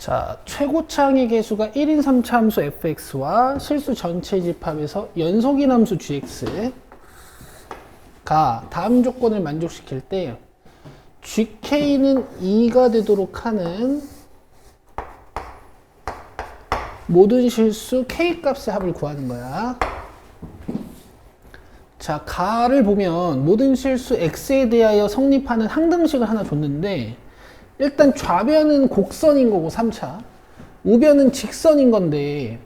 자, 최고차항의 개수가 1인 3차 함수 fx와 실수 전체 집합에서 연속인 함수 gx가 다음 조건을 만족시킬 때 gk는 2가 되도록 하는 모든 실수 k 값의 합을 구하는 거야. 자, 가를 보면 모든 실수 x에 대하여 성립하는 항등식을 하나 줬는데 일단 좌변은 곡선인 거고 3차, 우변은 직선인 건데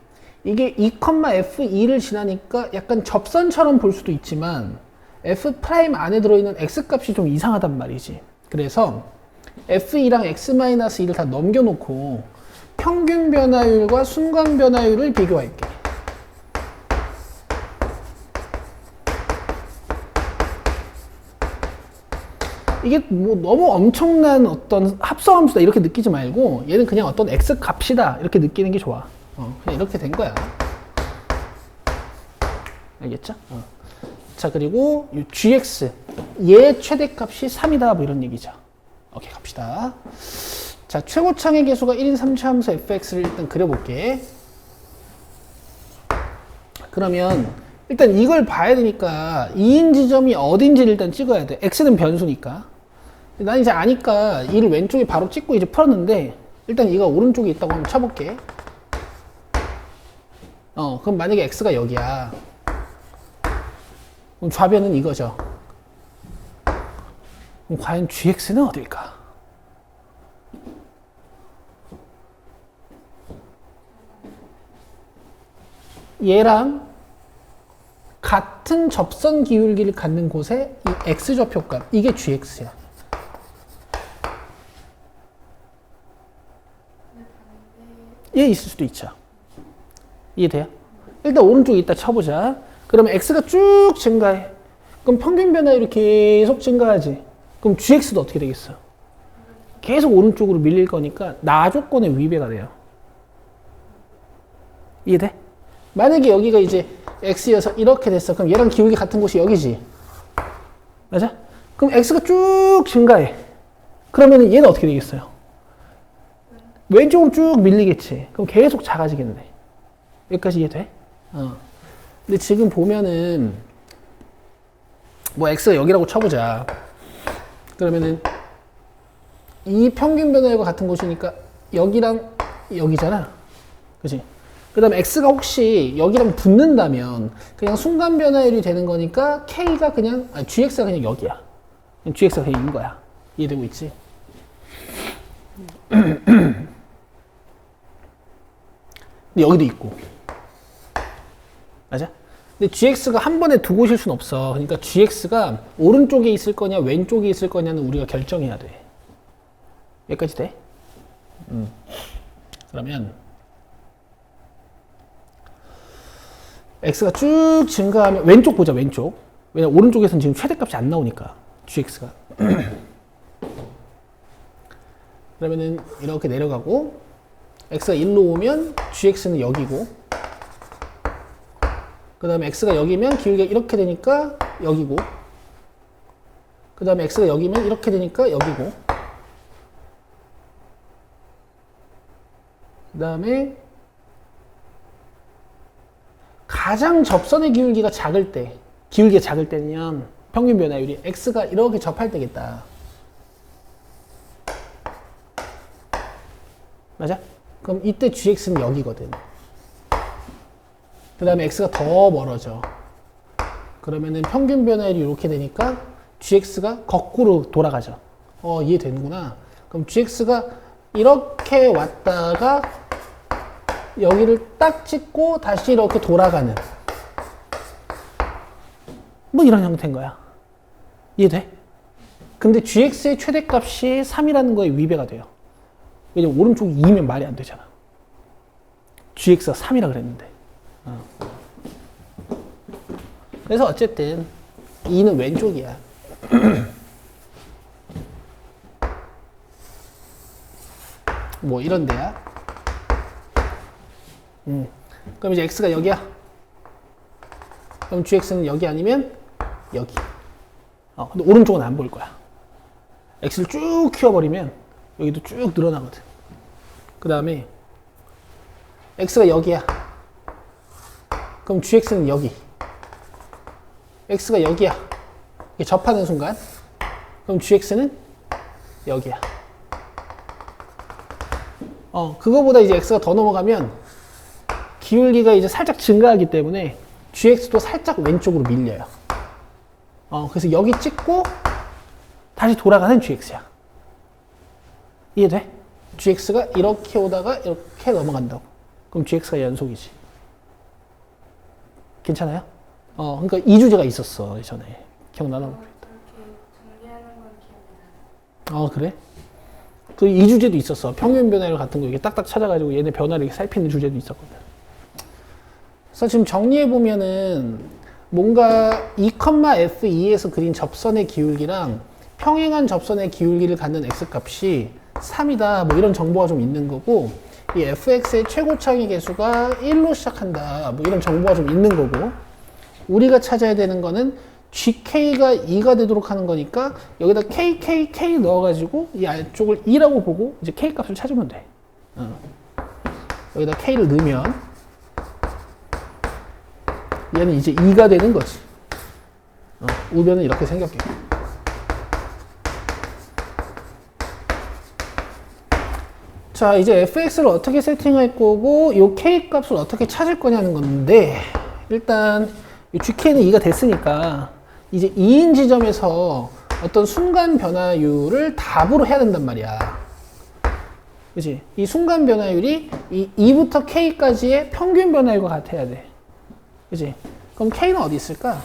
이게 2,f2를 지나니까 약간 접선처럼 볼 수도 있지만 f' 안에 들어있는 x 값이 좀 이상하단 말이지. 그래서 f2랑 x-2를 다 넘겨놓고 평균 변화율과 순간 변화율을 비교할게. 이게 뭐 너무 엄청난 어떤 합성함수다 이렇게 느끼지 말고 얘는 그냥 어떤 x 값이다 이렇게 느끼는 게 좋아. 그냥 이렇게 된 거야. 알겠죠? 자, 그리고 이 gx 얘 최대값이 3이다 뭐 이런 얘기죠. 오케이, 갑시다. 자, 최고차항의 개수가 1인 3차 함수 fx를 일단 그려볼게. 그러면 일단 이걸 봐야 되니까 2인 지점이 어딘지를 일단 찍어야 돼. x는 변수니까. 난 이제 아니까 이를 왼쪽에 바로 찍고 이제 풀었는데 일단 이가 오른쪽에 있다고 한번 쳐볼게. 그럼 만약에 x가 여기야. 그럼 좌변은 이거죠. 그럼 과연 gx는 어딜까? 얘랑 같은 접선 기울기를 갖는 곳에 이 x좌표값, 이게 gx야. 얘 있을 수도 있죠. 이해돼요? 일단 오른쪽에 있다 쳐보자. 그러면 x가 쭉 증가해. 그럼 평균 변화율이 계속 증가하지. 그럼 gx도 어떻게 되겠어? 계속 오른쪽으로 밀릴 거니까 나 조건의 위배가 돼요. 이해돼? 만약에 여기가 이제 x여서 이렇게 됐어. 그럼 얘랑 기울기 같은 곳이 여기지. 맞아? 그럼 x가 쭉 증가해. 그러면 얘는 어떻게 되겠어요? 왼쪽으로 쭉 밀리겠지. 그럼 계속 작아지겠네. 여기까지 이해돼? 근데 지금 보면은 뭐 x가 여기라고 쳐보자. 그러면은 이 평균 변화율과 같은 곳이니까 여기랑 여기잖아. 그치? 그 다음에 x가 혹시 여기랑 붙는다면 그냥 순간 변화율이 되는 거니까 k가 그냥, gx가 그냥 여기야. gx가 그냥 인 거야. 이해되고 있지? 근데 여기도 있고. 맞아? 근데 gx가 한 번에 두 곳일 순 없어. 그러니까 gx가 오른쪽에 있을 거냐 왼쪽에 있을 거냐는 우리가 결정해야 돼. 여기까지 돼? 그러면 x가 쭉 증가하면 왼쪽 보자. 왼쪽. 왜냐면 오른쪽에서는 지금 최대값이 안 나오니까 gx가. 그러면은 이렇게 내려가고 x가 1로 오면 gx는 여기고, 그 다음에 x가 여기면 기울기가 이렇게 되니까 여기고, 그 다음에 x가 여기면 이렇게 되니까 여기고, 그 다음에 가장 접선의 기울기가 작을 때, 기울기가 작을 때는 평균 변화율이 x가 이렇게 접할 때겠다. 맞아? 그럼 이때 gx는 여기거든. 그 다음에 x가 더 멀어져. 그러면은 평균 변화율이 이렇게 되니까 gx가 거꾸로 돌아가죠. 이해되는구나. 그럼 gx가 이렇게 왔다가 여기를 딱 찍고 다시 이렇게 돌아가는 뭐 이런 형태인 거야. 이해돼? 근데 gx의 최대값이 3이라는 거에 위배가 돼요. 왜냐면 오른쪽이 2면 말이 안 되잖아. gx가 3이라 그랬는데. 그래서 어쨌든 2는 왼쪽이야. 뭐 이런 데야. 그럼 이제 x가 여기야. 그럼 gx는 여기 아니면 여기. 근데 오른쪽은 안 보일 거야. x를 쭉 키워버리면 여기도 쭉 늘어나거든. 그 다음에 x가 여기야. 그럼 gx는 여기. x가 여기야. 이게 접하는 순간. 그럼 gx는 여기야. 그거보다 이제 x가 더 넘어가면 기울기가 이제 살짝 증가하기 때문에 gx도 살짝 왼쪽으로 밀려요. 그래서 여기 찍고 다시 돌아가는 gx야. 이해돼? gx가 이렇게 오다가 이렇게 넘어간다고. 그럼 gx가 연속이지. 괜찮아요? 그러니까 이 주제가 있었어, 예전에. 기억나나 모르겠다. 그렇게 정리하는 건 기억이 나요. 그래? 그 이 주제도 있었어. 평균 변화율 같은 거 이렇게 딱딱 찾아가지고 얘네 변화를 이렇게 살피는 주제도 있었거든. 그래서 지금 정리해보면은 뭔가 2,f2에서 그린 접선의 기울기랑 평행한 접선의 기울기를 갖는 x값이 3이다. 뭐 이런 정보가 좀 있는 거고, 이 fx의 최고차의 개수가 1로 시작한다. 뭐 이런 정보가 좀 있는 거고, 우리가 찾아야 되는 거는 gk가 2가 되도록 하는 거니까 여기다 k 넣어가지고 이 안쪽을 2라고 보고 이제 k 값을 찾으면 돼. 여기다 k를 넣으면 얘는 이제 2가 되는 거지. 우변은 이렇게 생겼게. 자, 이제 fx를 어떻게 세팅할 거고 이 k 값을 어떻게 찾을 거냐는 건데, 일단 이 gk는 2가 됐으니까 이제 2인 지점에서 어떤 순간 변화율을 답으로 해야 된단 말이야. 그치? 이 순간 변화율이 이 2부터 k까지의 평균 변화율과 같아야 돼. 그치? 그럼 k는 어디 있을까?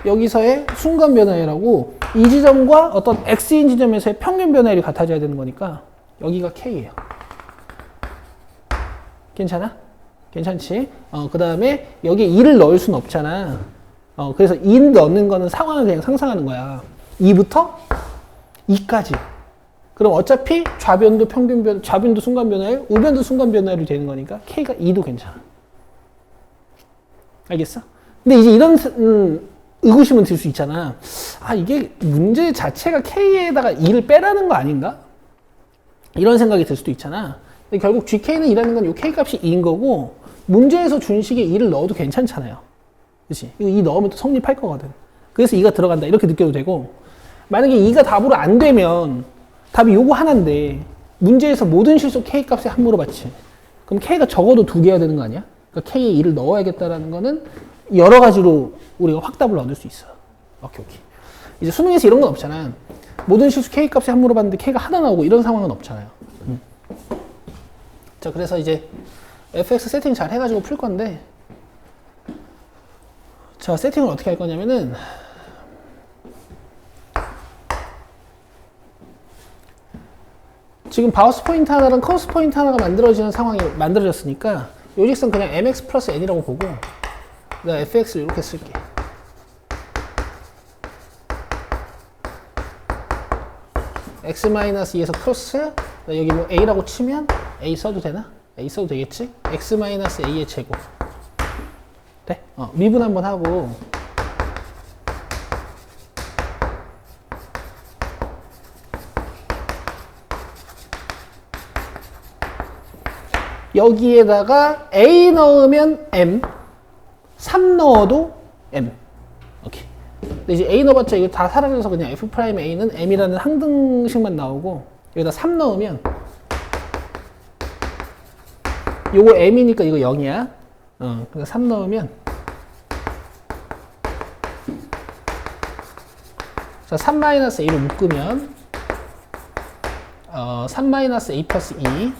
여기서의 순간 변화율하고 이 지점과 어떤 x인 지점에서의 평균 변화율이 같아져야 되는 거니까 여기가 k예요. 괜찮아? 괜찮지? 그 다음에 여기에 2를 넣을 수는 없잖아. 그래서 2 넣는 거는 상황을 그냥 상상하는 거야. 2부터 2까지. 그럼 어차피 좌변도 좌변도 순간 변화율, 우변도 순간 변화율이 되는 거니까 k가 2도 괜찮아. 알겠어? 근데 이제 이런 의구심은 들 수 있잖아. 이게 문제 자체가 k에다가 2를 빼라는 거 아닌가? 이런 생각이 들 수도 있잖아. 근데 결국 gk는 2라는 건 이 k값이 2인 거고, 문제에서 준 식에 2를 넣어도 괜찮잖아요. 그치? 이거 2 넣으면 또 성립할 거거든. 그래서 2가 들어간다. 이렇게 느껴도 되고, 만약에 2가 답으로 안 되면 답이 요거 하나인데 문제에서 모든 실수 k값에 한 물어봤지. 그럼 k가 적어도 2개여야 되는 거 아니야? 그러니까 k에 2를 넣어야겠다라는 거는 여러 가지로 우리가 확답을 얻을 수 있어. 오케이. 이제 수능에서 이런 건 없잖아. 모든 실수 k값에 한 물어봤는데 k가 하나 나오고 이런 상황은 없잖아요. 자, 그래서 이제 fx 세팅 잘 해가지고 풀 건데, 자, 세팅을 어떻게 할 거냐면은, 지금 바우스 포인트 하나랑 커스 포인트 하나가 만들어지는 상황이 만들어졌으니까 요 직선 그냥 mx 플러스 n이라고 보고 내가 fx를 이렇게 쓸게. x-2에서 크로스, 여기 뭐 a라고 치면 a 써도 되나? a 써도 되겠지? x-a의 제곱. 돼? 미분 한번 하고, 여기에다가 a 넣으면 m, 3 넣어도 m. 오케이. 근데 이제 a 넣어봤자 이거 다 사라져서 그냥 f'a는 m이라는 항등식만 나오고, 여기다 3 넣으면 요거 m이니까 이거 0이야. 그래서 3 넣으면, 자, 3-a로 묶으면 3-a 플러스 2.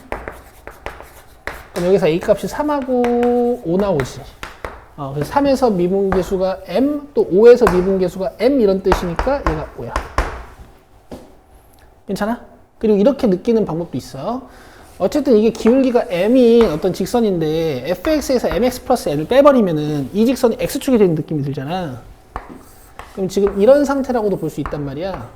그럼 여기서 a 값이 3하고 5 나오지. 그래서 3에서 미분계수가 m, 또 5에서 미분계수가 m 이런 뜻이니까 얘가 5야. 괜찮아? 그리고 이렇게 느끼는 방법도 있어. 어쨌든 이게 기울기가 m인 어떤 직선인데 fx에서 mx 플러스 n을 빼버리면은 이 직선이 x축이 되는 느낌이 들잖아. 그럼 지금 이런 상태라고도 볼 수 있단 말이야.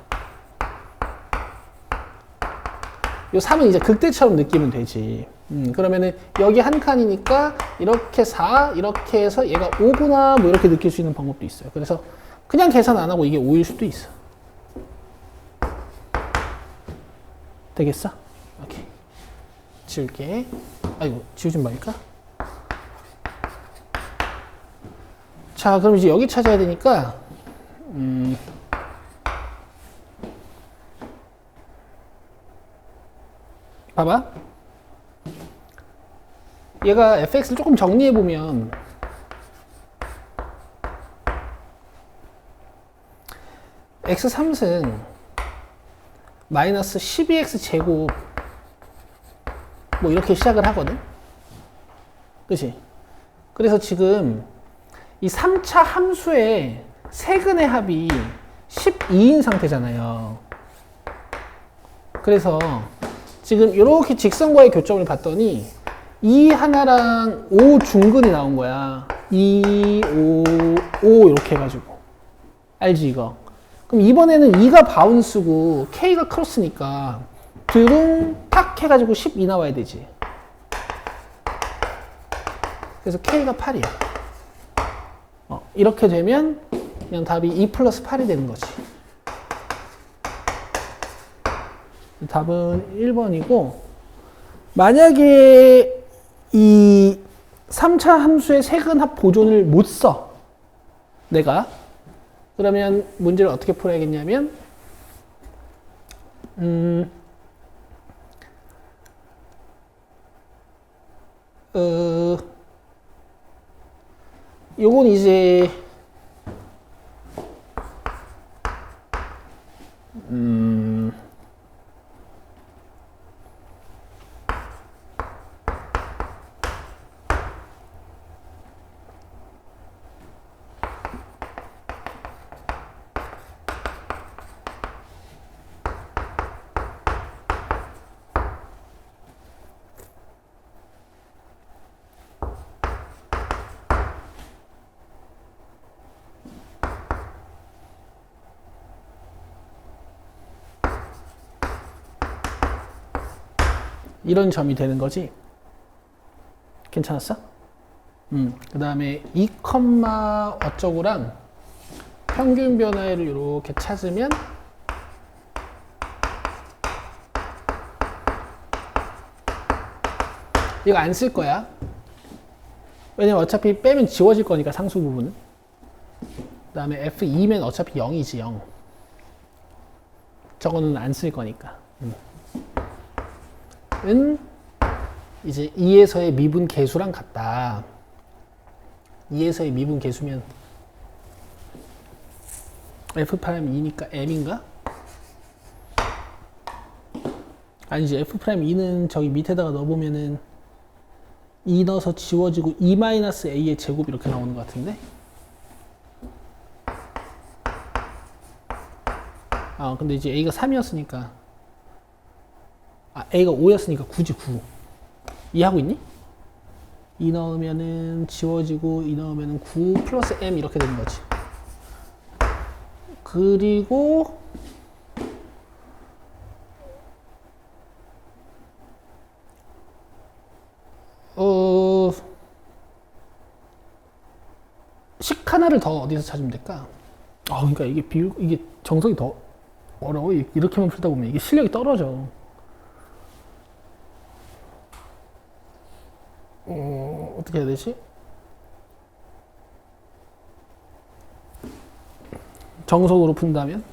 요 3은 이제 극대처럼 느끼면 되지. 그러면은 여기 한 칸이니까 이렇게 4, 이렇게 해서 얘가 5구나 뭐 이렇게 느낄 수 있는 방법도 있어요. 그래서 그냥 계산 안 하고 이게 5일 수도 있어. 되겠어? 오케이. 지울게. 아이고, 지우지 말까? 자, 그럼 이제 여기 찾아야 되니까, 봐봐. 얘가 fx를 조금 정리해보면, x3승 마이너스 12x 제곱 뭐 이렇게 시작을 하거든. 그치? 그래서 지금 이 3차 함수의 세근의 합이 12인 상태잖아요. 그래서 지금 이렇게 직선과의 교점을 봤더니 2 하나랑 5 중근이 나온 거야. 2, 5 이렇게 해가지고. 알지 이거? 그럼 이번에는 2가 바운스고 K가 크로스니까 드릉 탁 해가지고 12 나와야 되지. 그래서 K가 8이야. 이렇게 되면 그냥 답이 2 플러스 8이 되는 거지. 답은 1번이고, 만약에 이 3차 함수의 세근합 보존을 못 써, 내가, 그러면 문제를 어떻게 풀어야겠냐면, 요건 이제, 이런 점이 되는 거지. 괜찮았어? 그 다음에 2, 어쩌고랑 평균 변화를 이렇게 찾으면 이거 안 쓸 거야. 왜냐면 어차피 빼면 지워질 거니까 상수 부분은. 그 다음에 F2면 어차피 0이지 0. 저거는 안 쓸 거니까. 은 이제 2에서의 미분 계수랑 같다. 2에서의 미분 계수면 F'2니까 M인가? 아니지, F'2는 저기 밑에다가 넣어보면은 2 넣어서 지워지고 2-A의 제곱 이렇게 나오는 것 같은데? 근데 이제 A가 3이었으니까 A가 5였으니까 9지 9. 이해하고 있니? 2 넣으면은 지워지고 2 넣으면은 9 플러스 M 이렇게 되는 거지. 그리고 식 하나를 더 어디서 찾으면 될까? 그러니까 이게 정석이 더 어려워. 이렇게만 풀다 보면 이게 실력이 떨어져. 어떻게 해야 되지? 정석으로 푼다면?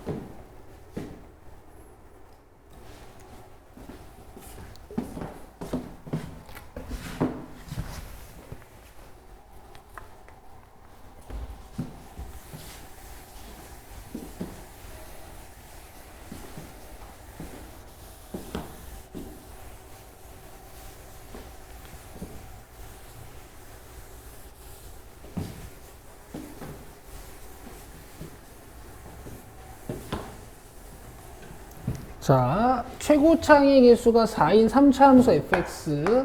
자, 최고창의 개수가 4인 3차 함수 fx가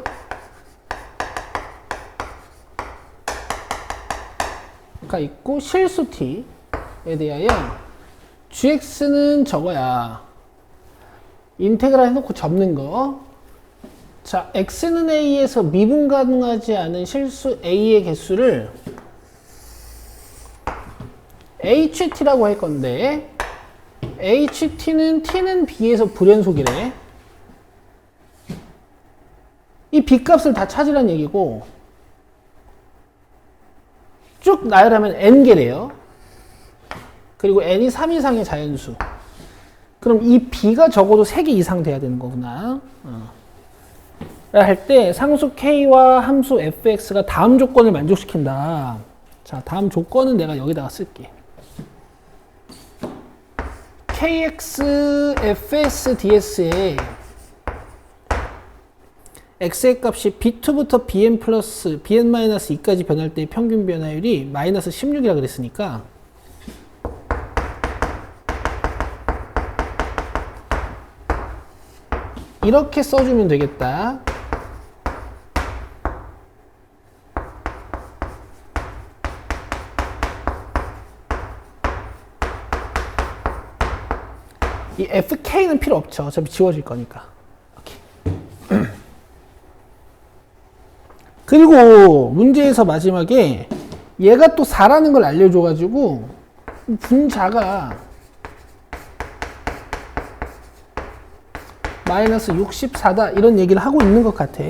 있고 실수 t에 대하여 gx는 저거야. 인테그랄 해놓고 접는 거. 자, x는 a에서 미분 가능하지 않은 실수 a의 개수를 ht라고 할 건데, ht는 t는 b에서 불연속이래. 이 B값을 다 찾으라는 얘기고 쭉 나열하면 N개래요. 그리고 N이 3 이상의 자연수. 그럼 이 B가 적어도 3개 이상 돼야 되는 거구나. 할 때 상수 K와 함수 fx가 다음 조건을 만족시킨다. 자, 다음 조건은 내가 여기다가 쓸게. kx fs ds에 x의 값이 b2부터 bn 플러스 bn-2까지 변할 때 평균 변화율이 마이너스 16이라 그랬으니까 이렇게 써주면 되겠다. 이 fk는 필요 없죠. 어차피 지워질 거니까. 오케이. 그리고 문제에서 마지막에 얘가 또 4라는 걸 알려줘가지고 분자가 마이너스 64다 이런 얘기를 하고 있는 것 같아.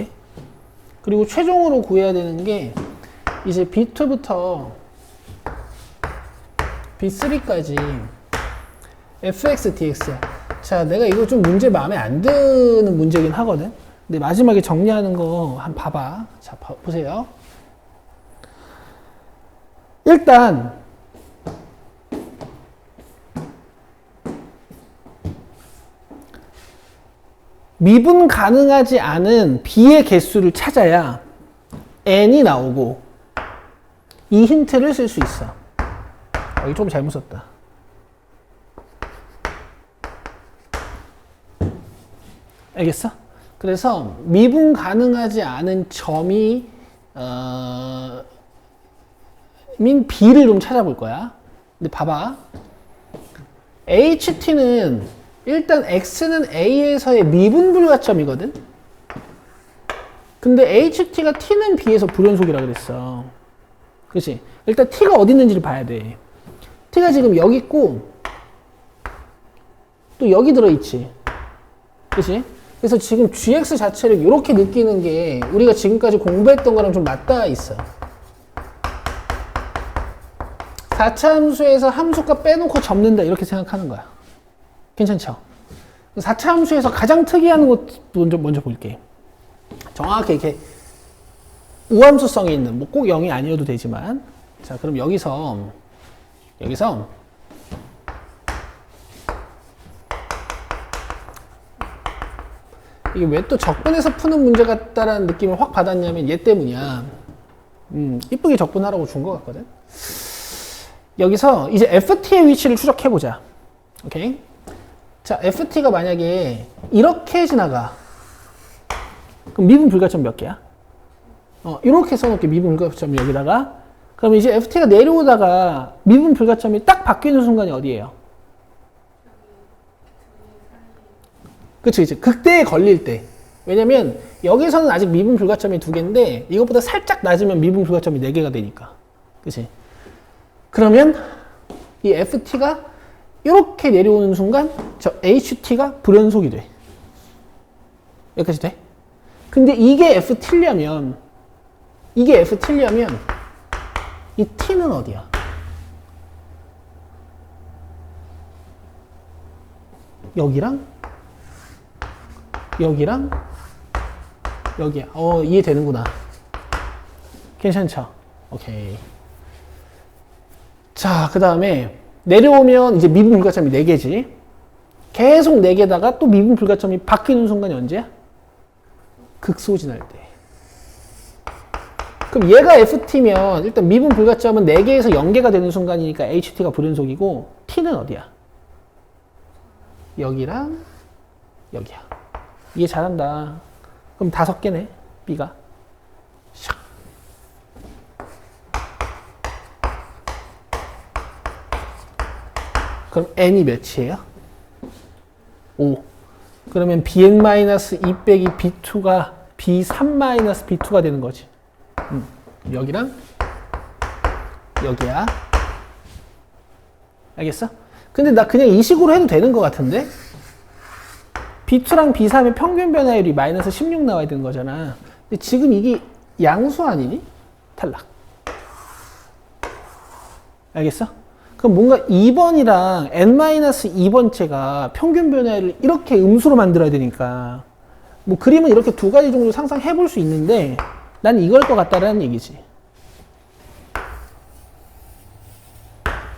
그리고 최종으로 구해야 되는 게 이제 B2부터 B3까지 fx dx야. 자, 내가 이거 좀 문제 마음에 안 드는 문제긴 하거든. 근데 마지막에 정리하는 거 한번 봐봐. 자, 보세요. 일단 미분 가능하지 않은 b의 개수를 찾아야 n이 나오고 이 힌트를 쓸 수 있어. 여기 좀 잘못 썼다. 알겠어? 그래서 미분 가능하지 않은 점이 민 b를 좀 찾아볼 거야. 근데 봐봐. ht는 일단 x는 a에서의 미분 불가점이거든. 근데 ht가 t는 b에서 불연속이라 그랬어. 그치? 일단 t가 어디 있는지를 봐야 돼. t가 지금 여기 있고 또 여기 들어있지. 그치? 그래서 지금 gx 자체를 이렇게 느끼는 게 우리가 지금까지 공부했던 거랑 좀 맞닿아 있어. 4차 함수에서 함수값 빼놓고 접는다 이렇게 생각하는 거야. 괜찮죠? 4차 함수에서 가장 특이한 것 먼저 볼게. 정확히 이렇게 우함수성이 있는, 뭐 꼭 0이 아니어도 되지만, 자, 그럼 여기서 이게 왜 또 적분해서 푸는 문제 같다라는 느낌을 확 받았냐면 얘 때문이야. 이쁘게 적분하라고 준 것 같거든. 여기서 이제 ft의 위치를 추적해보자. 오케이? 자, ft가 만약에 이렇게 지나가. 그럼 미분 불가점 몇 개야? 이렇게 써놓을게. 미분 불가점 여기다가. 그럼 이제 ft가 내려오다가 미분 불가점이 딱 바뀌는 순간이 어디예요? 그치, 그치. 극대에 걸릴 때. 왜냐면 여기서는 아직 미분 불가점이 2개인데 이것보다 살짝 낮으면 미분 불가점이 4개가 되니까. 그치? 그러면 이 ft가 이렇게 내려오는 순간 저 ht가 불연속이 돼. 여기까지 돼? 근데 이게 ft려면 이 t는 어디야? 여기랑 여기야. 이해되는구나. 괜찮죠? 오케이. 자, 그 다음에 내려오면 이제 미분 불가점이 4개지. 계속 4개다가 또 미분 불가점이 바뀌는 순간이 언제야? 극소진할 때. 그럼 얘가 ft면 일단 미분 불가점은 4개에서 0개가 되는 순간이니까 ht가 불연속이고 t는 어디야? 여기랑 여기야. 이해 잘한다. 그럼 5개네, b가. 샥. 그럼 n이 몇이에요? 5. 그러면 bn-2 빼기 b2가 b3-b2가 되는 거지. 여기랑 여기야. 알겠어? 근데 나 그냥 이 식으로 해도 되는 것 같은데? b2랑 b3의 평균 변화율이 마이너스 16 나와야 되는 거잖아. 근데 지금 이게 양수 아니니? 탈락. 알겠어? 그럼 뭔가 2번이랑 n-2번째가 평균 변화를 이렇게 음수로 만들어야 되니까 뭐 그림은 이렇게 두 가지 정도 상상해 볼 수 있는데 난 이걸 것 같다라는 얘기지.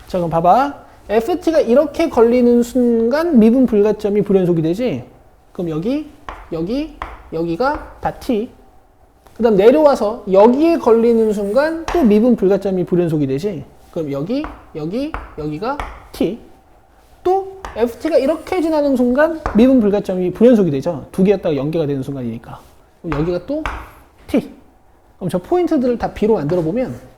자, 그럼 봐봐. ft가 이렇게 걸리는 순간 미분 불가점이 불연속이 되지? 그럼 여기가 다 t. 그 다음 내려와서 여기에 걸리는 순간 또 미분 불가점이 불연속이 되지? 그럼 여기가 t. 또 ft가 이렇게 지나는 순간 미분 불가점이 불연속이 되죠? 두 개였다가 연계가 되는 순간이니까. 그럼 여기가 또 t. 그럼 저 포인트들을 다 b로 만들어 보면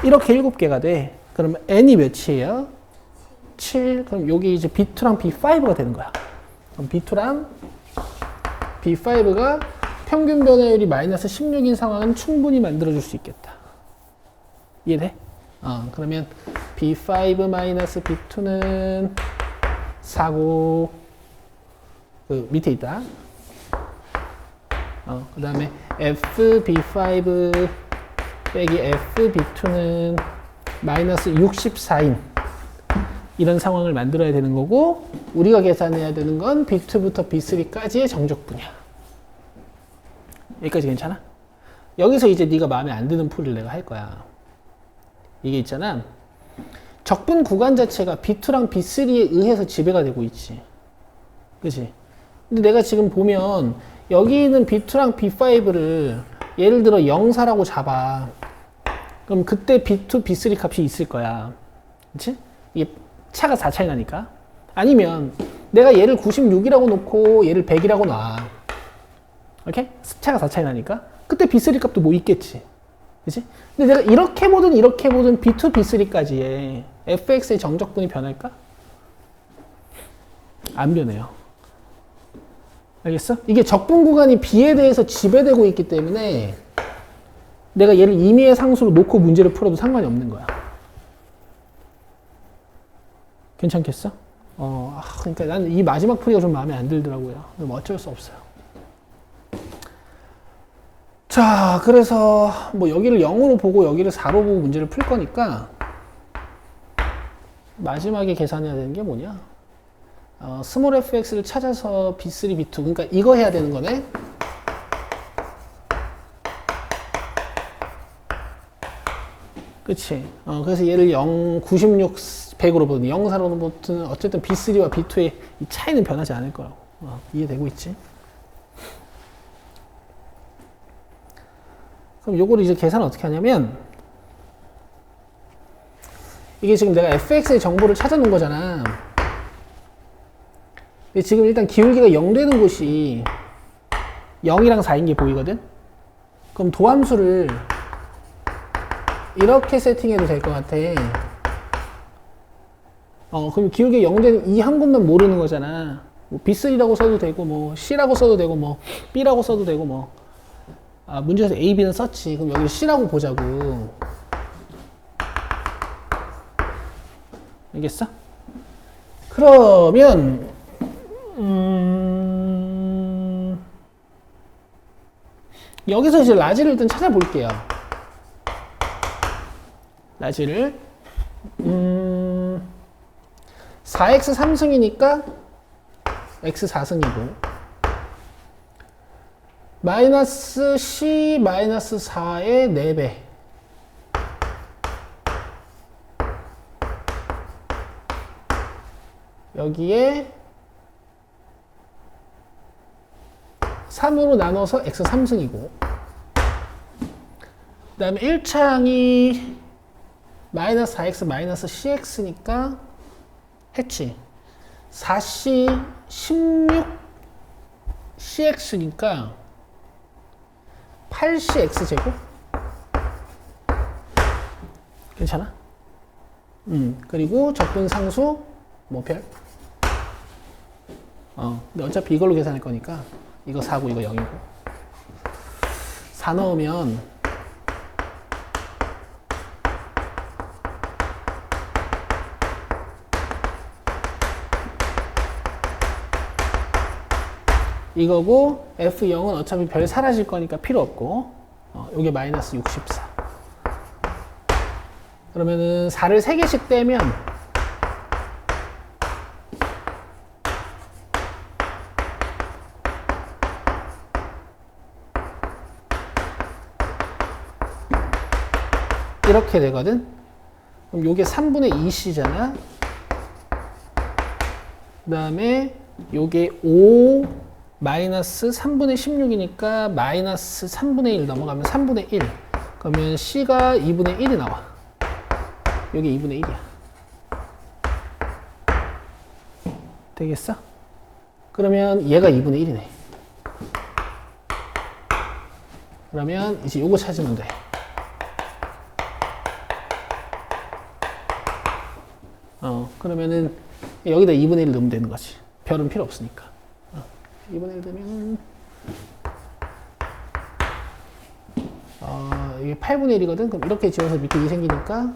이렇게 7개가 돼. 그러면 n이 몇이에요? 7. 그럼 여기 이제 B2랑 B5가 되는 거야. 그럼 B2랑 B5가 평균 변화율이 마이너스 16인 상황은 충분히 만들어줄 수 있겠다. 이해돼? 그러면 B5 마이너스 B2는 4고, 그 밑에 있다. 그 다음에 FB5 빼기 FB2는 마이너스 64인 이런 상황을 만들어야 되는 거고, 우리가 계산해야 되는 건 B2부터 B3까지의 정적분이야. 여기까지 괜찮아? 여기서 이제 네가 마음에 안 드는 풀이를 내가 할 거야. 이게 있잖아. 적분 구간 자체가 B2랑 B3에 의해서 지배가 되고 있지. 그치? 근데 내가 지금 보면 여기 있는 B2랑 B5를 예를 들어 0사라고 잡아. 그럼 그때 B2, B3 값이 있을 거야. 그치? 이게 차가 4 차이 나니까. 아니면 내가 얘를 96이라고 놓고 얘를 100이라고 놔. 오케이? 차가 4 차이 나니까. 그때 B3 값도 뭐 있겠지. 그치? 근데 내가 이렇게 보든 B2, B3까지의 fx의 정적분이 변할까? 안 변해요. 알겠어? 이게 적분 구간이 b에 대해서 지배되고 있기 때문에 내가 얘를 임의의 상수로 놓고 문제를 풀어도 상관이 없는 거야. 괜찮겠어? 그러니까 나는 이 마지막 풀이가 좀 마음에 안 들더라고요. 그럼 어쩔 수 없어요. 자, 그래서 뭐 여기를 0으로 보고 여기를 4로 보고 문제를 풀 거니까 마지막에 계산해야 되는 게 뭐냐? 스몰 fx를 찾아서 b3, b2 그러니까 이거 해야 되는 거네. 그치? 그래서 얘를 0, 96, 100으로 보든 0, 4로 보든 어쨌든 b3와 b2의 이 차이는 변하지 않을 거라고. 이해되고 있지? 그럼 요거를 이제 계산을 어떻게 하냐면 이게 지금 내가 fx의 정보를 찾아놓은 거잖아. 근데 지금 일단 기울기가 0 되는 곳이 0이랑 4인 게 보이거든? 그럼 도함수를 이렇게 세팅해도 될 것 같아. 그럼 기울기가 0 되는 이 한 곳만 모르는 거잖아. 뭐 B3라고 써도 되고, 뭐 C라고 써도 되고, 뭐 B라고 써도 되고, 뭐. 문제에서 A, B는 썼지. 그럼 여기를 C라고 보자고. 알겠어? 그러면, 여기서 이제 라지를 일단 찾아볼게요. 라지를 4x 3승이니까 x 4승이고 마이너스 c 마이너스 4의 4배 여기에 3으로 나눠서 x 3승이고 그 다음에 1차항이 마이너스 4x 마이너스 cx니까 했지. 4c 16 cx니까 8cx 제곱? 괜찮아? 그리고 적분 상수 뭐 별? 근데 어차피 이걸로 계산할 거니까 이거 4고 이거 0이고 4 넣으면 이거고 F0은 어차피 별 사라질 거니까 필요 없고 요게 마이너스 64. 그러면은 4를 3개씩 떼면 이렇게 되거든. 그럼 요게 3분의 2c잖아. 그 다음에 요게 5 마이너스 3분의 16이니까 마이너스 3분의 1 넘어가면 3분의 1. 그러면 c가 2분의 1이 나와. 요게 2분의 1이야. 되겠어? 그러면 얘가 2분의 1이네. 그러면 이제 요거 찾으면 돼. 그러면은 여기다 2분의 1 넣으면 되는 거지. 별은 필요 없으니까. 2분의 1 넣으면 이게 8분의 1이거든. 그럼 이렇게 지워서 밑에 2 생기니까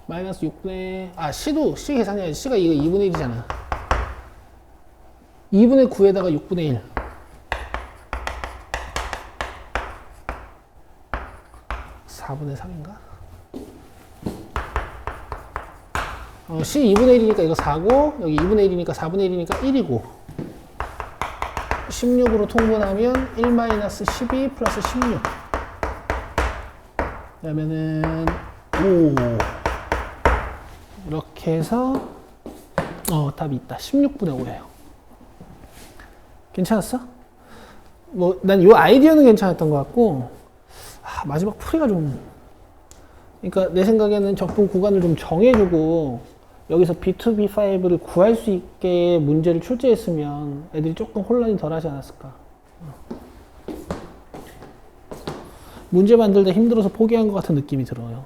마이너스 6분의 C 계산해야지. C가 이거 2분의 1이잖아. 2분의 9에다가 6분의 1. (4분의 3인가) C 2분의 1이니까 이거 4고 여기 2분의 1이니까 4분의 1이니까 1이고 16으로 통분하면 1-12 플러스 16 그러면은 5 이렇게 해서 답이 있다. 16분의 5예요. 괜찮았어? 뭐 난 이 아이디어는 괜찮았던 것 같고 마지막 풀이가 좀 그러니까 내 생각에는 적분 구간을 좀 정해주고 여기서 B2, B5를 구할 수 있게 문제를 출제했으면 애들이 조금 혼란이 덜 하지 않았을까. 문제 만들다 힘들어서 포기한 것 같은 느낌이 들어요.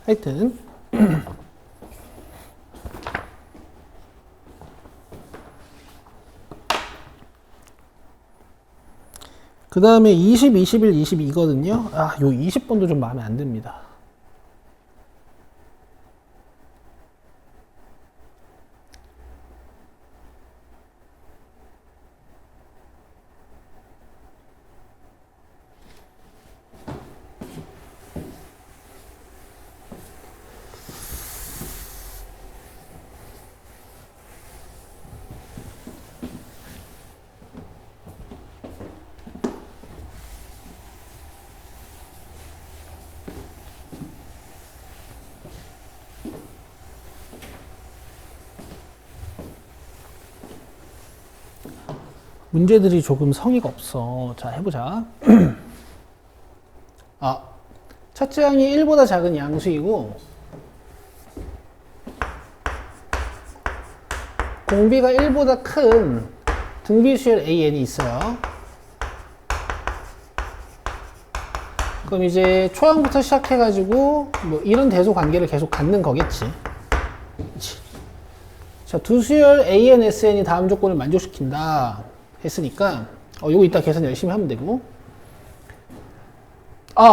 하여튼 그 다음에 20, 21, 22거든요. 요 20번도 좀 마음에 안 듭니다. 문제들이 조금 성의가 없어. 자, 해보자. 첫째 항이 1보다 작은 양수이고 공비가 1보다 큰 등비수열 AN이 있어요. 그럼 이제 초항부터 시작해가지고 뭐 이런 대소 관계를 계속 갖는 거겠지. 그치? 자, 두 수열 AN, SN이 다음 조건을 만족시킨다 했으니까 요거 이따 계산 열심히 하면 되고.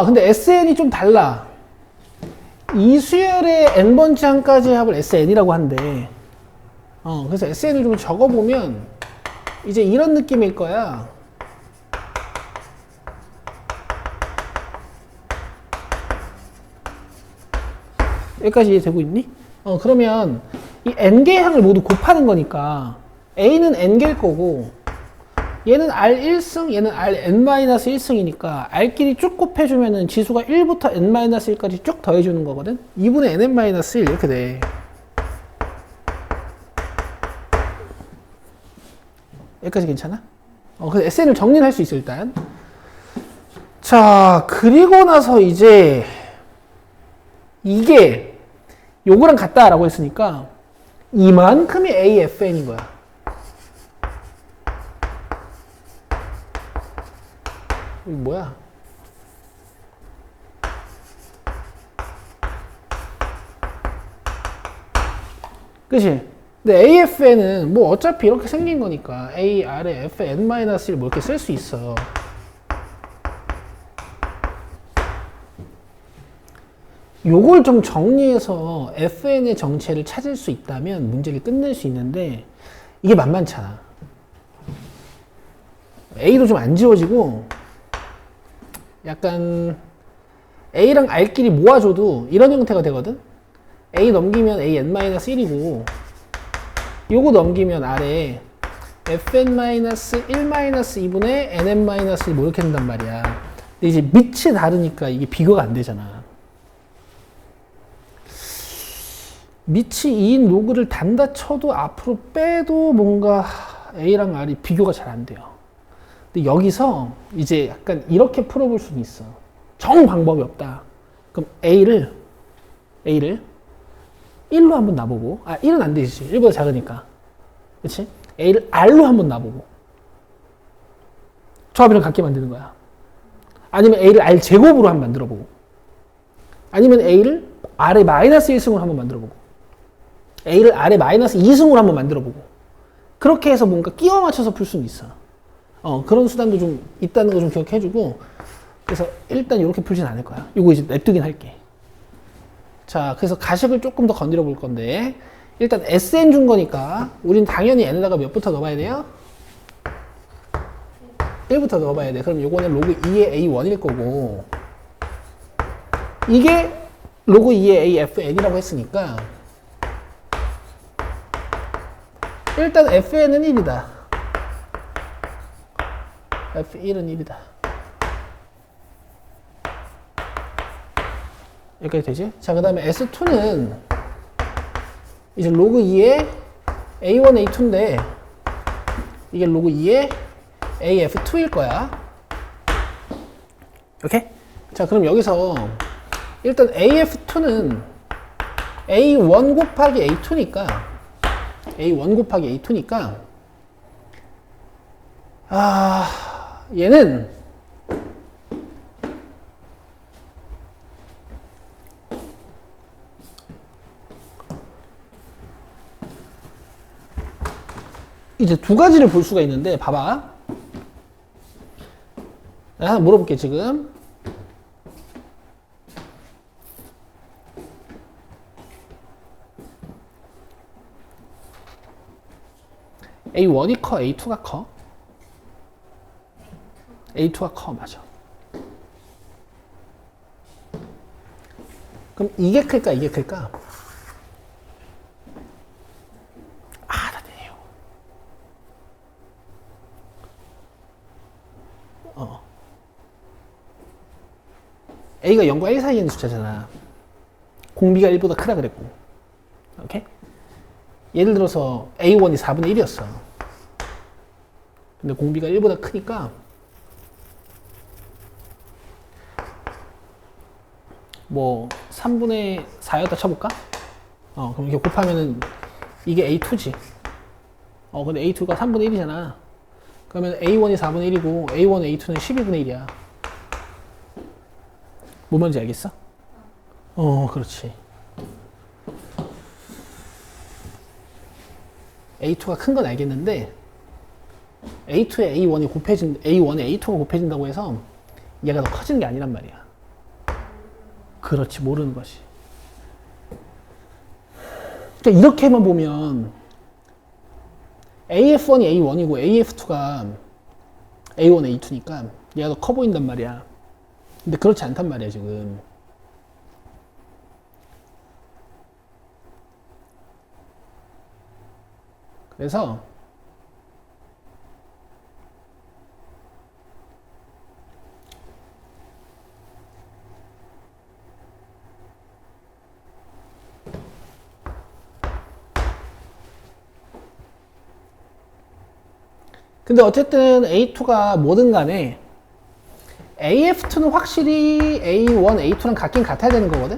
근데 SN이 좀 달라. 이 수열의 n번째 항까지의 합을 SN이라고 한대. 그래서 SN을 좀 적어보면 이제 이런 느낌일 거야. 여기까지 이해되고 있니? 그러면 이 n개의 항을 모두 곱하는 거니까 A는 n개일 거고 얘는 R1승, 얘는 Rn-1승이니까 R끼리 쭉 곱해주면은 지수가 1부터 n-1까지 쭉 더해주는 거거든? 2분의 nn-1 이렇게 돼. 여기까지 괜찮아? 그래서 SN을 정리를 할 수 있어, 일단. 자, 그리고 나서 이제 이게 요거랑 같다라고 했으니까 이만큼이 AFN인 거야. 이거 뭐야? 그치? 근데 AFN은 뭐 어차피 이렇게 생긴 거니까 A, R에 F, N-1 뭐 이렇게 쓸 수 있어. 요걸 좀 정리해서 fn의 정체를 찾을 수 있다면 문제를 끝낼 수 있는데 이게 만만찮아. a도 좀 안 지워지고 약간 a랑 r끼리 모아줘도 이런 형태가 되거든. a 넘기면 an-1이고 요거 넘기면 r에 fn-1-2분의 nn-1 뭐 이렇게 된단 말이야. 근데 이제 밑이 다르니까 이게 비교가 안 되잖아. 밑이 2인 로그를 단다 쳐도 앞으로 빼도 뭔가 A랑 R이 비교가 잘 안 돼요. 근데 여기서 이제 약간 이렇게 풀어볼 수는 있어. 정 방법이 없다. 그럼 A를 1로 한번 놔보고, 1은 안 되지. 1보다 작으니까. 그치? A를 R로 한번 놔보고. 조합이랑 같게 만드는 거야. 아니면 A를 R 제곱으로 한번 만들어보고. 아니면 A를 R의 마이너스 1승으로 한번 만들어보고. A를 R의 마이너스 2승으로 한번 만들어보고. 그렇게 해서 뭔가 끼워 맞춰서 풀 수는 있어. 그런 수단도 좀 있다는 거 좀 기억해주고. 그래서 일단 이렇게 풀진 않을 거야. 이거 이제 냅두긴 할게. 자, 그래서 가식을 조금 더 건드려 볼 건데. 일단 SN 준 거니까 우린 당연히 N에다가 몇부터 넣어봐야 돼요? 1부터 넣어봐야 돼. 그럼 요거는 로그 2의 A1일 거고 이게 로그 2의 AFN이라고 했으니까 일단 FN은 1이다. F1은 1이다. 여기까지 되지? 자, 그 다음에 S2는 이제 로그 2의 A1, A2인데 이게 로그 2의 AF2일 거야. 오케이? 자, 그럼 여기서 일단 AF2는 A1 곱하기 A2니까 A1 곱하기 A2니까 얘는 이제 두 가지를 볼 수가 있는데 봐봐. 내가 하나 물어볼게 지금. A1이 커? A2가 커? A2가 커, 맞아. 그럼 이게 클까, 이게 클까? 다 되네요. A가 0과 1 사이에 있는 숫자잖아. 공비가 1보다 크다 그랬고. 오케이? 예를 들어서 A1이 4분의 1이었어. 근데 공비가 1보다 크니까 뭐 3분의 4였다 쳐볼까? 그럼 이렇게 곱하면은 이게 A2지. 근데 A2가 3분의 1이잖아. 그러면 A1이 4분의 1이고 A1, A2는 12분의 1이야. 뭐 말인지 알겠어? 그렇지. A2가 큰 건 알겠는데 A2에 A1이 A1에 A2가 곱해진다고 해서 얘가 더 커지는 게 아니란 말이야. 그렇지, 모르는 것이. 그러니까 이렇게만 보면 AF1이 A1이고 AF2가 A1, A2니까 얘가 더 커 보인단 말이야. 근데 그렇지 않단 말이야, 지금. 그래서 근데 어쨌든 A2가 뭐든 간에 AF2는 확실히 A1, A2랑 같긴 같아야 되는 거거든?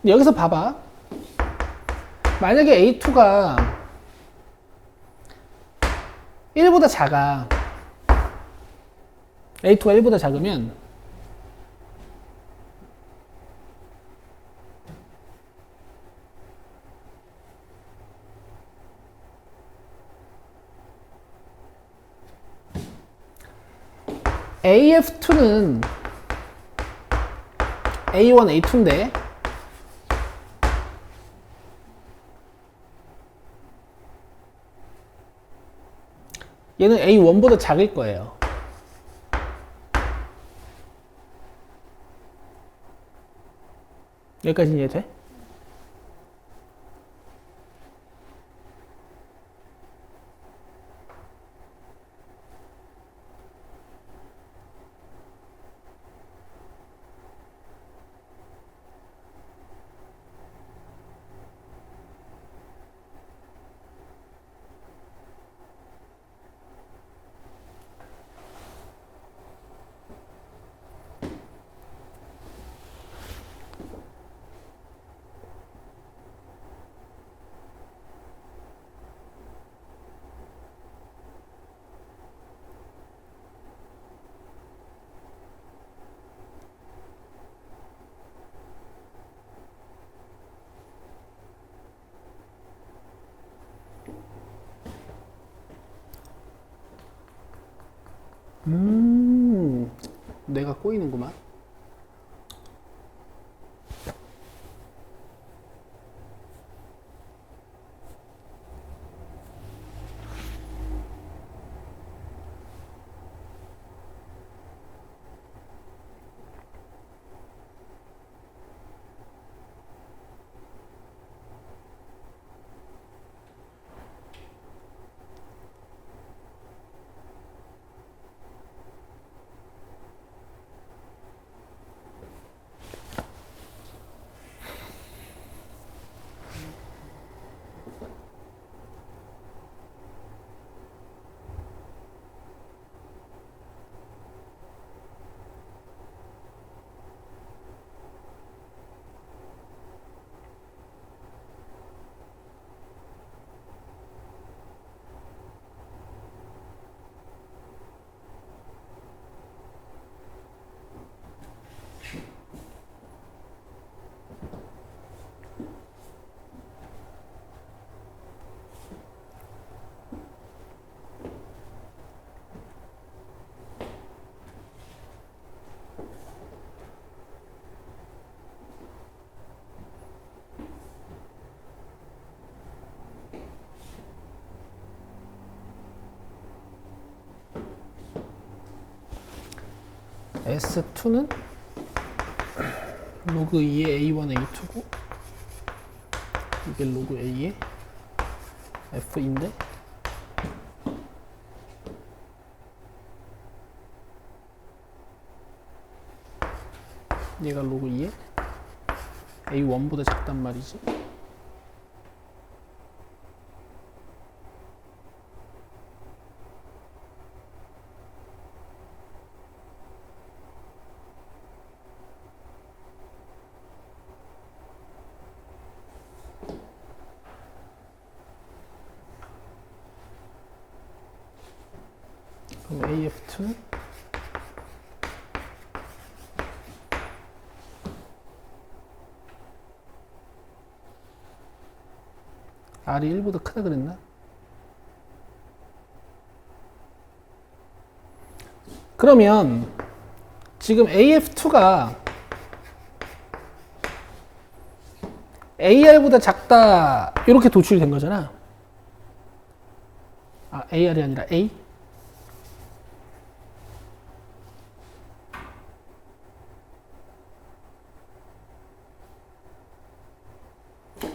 근데 여기서 봐봐. 만약에 A2가 1보다 작아. A2가 1보다 작으면 AF2는 A1, A2인데 얘는 A1보다 작을 거예요. 여기까지 이해돼? 내가 꼬이는구만. S2는 로그 2의 A1, A2고 이게 로그 A의 F인데 얘가 로그 2의 A1보다 작단 말이지. 그럼 AF2는 R이 1보다 크다 그랬나? 그러면 지금 AF2가 AR보다 작다 이렇게 도출이 된 거잖아. 아, AR이 아니라 A?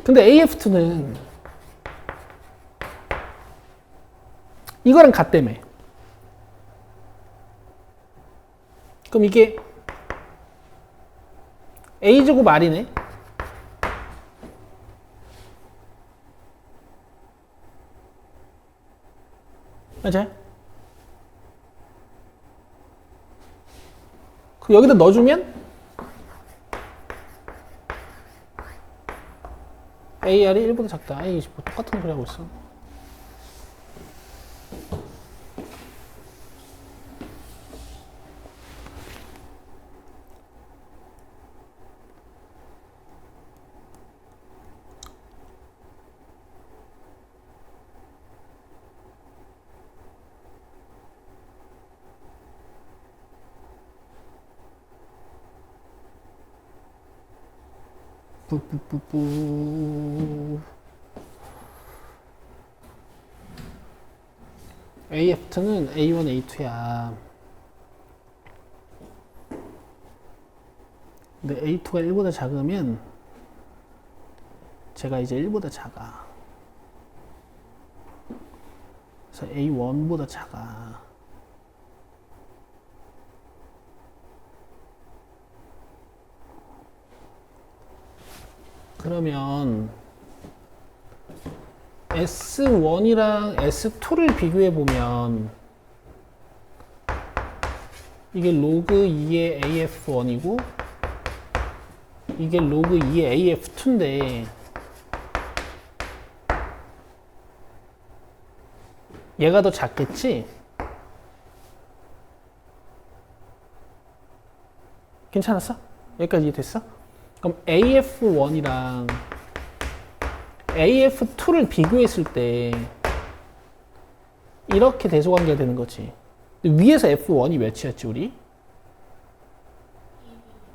근데 AF2는 이거랑 같다며. 그럼 이게 A제곱 R이네. 맞아요? 그 여기다 넣어주면 AR이 1보다 작다. 에이, 뭐 똑같은 소리 하고 있어. 뿌뿌뿌뿌. AF2는 A1, A2야. 근데 A2가 1보다 작으면 제가 이제 1보다 작아. 그래서 A1보다 작아. 그러면 S1이랑 S2를 비교해 보면 이게 로그 2의 AF1이고 이게 로그 2의 AF2인데 얘가 더 작겠지? 괜찮았어? 여기까지 이해됐어? 그럼 AF1이랑 AF2를 비교했을 때 이렇게 대소관계가 되는 거지. 근데 위에서 F1이 몇이었지 우리?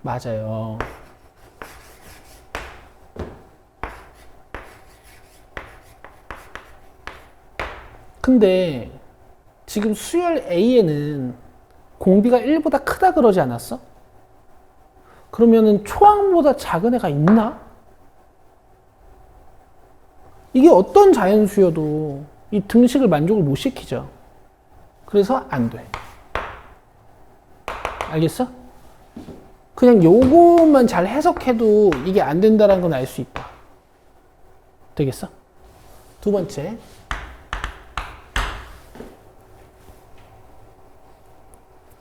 맞아요. 근데 지금 수열 A에는 공비가 1보다 크다 그러지 않았어? 그러면은 초항보다 작은 애가 있나? 이게 어떤 자연수여도 이 등식을 만족을 못 시키죠. 그래서 안 돼. 알겠어? 그냥 요것만 잘 해석해도 이게 안 된다는 건 알 수 있다. 되겠어? 두 번째.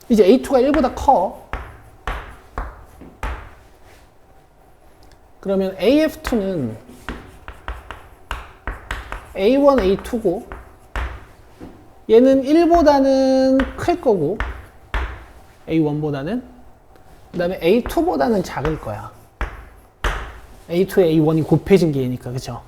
이제 A2가 1보다 커. 그러면 AF2는 A1, A2고 얘는 1보다는 클 거고 A1보다는 그 다음에 A2보다는 작을 거야. A2에 A1이 곱해진 게 얘니까 그죠?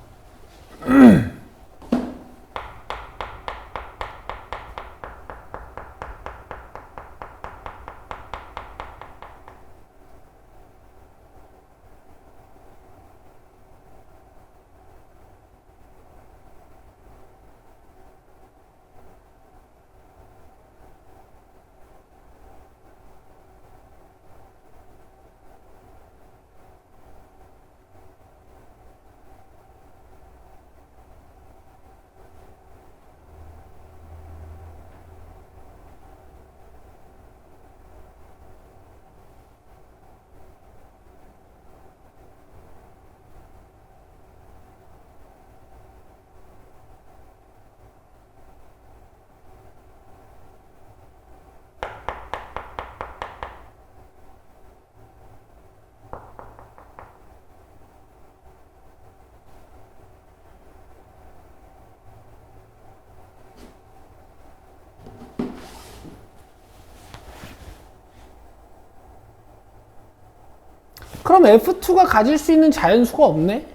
그럼 F2가 가질 수 있는 자연수가 없네?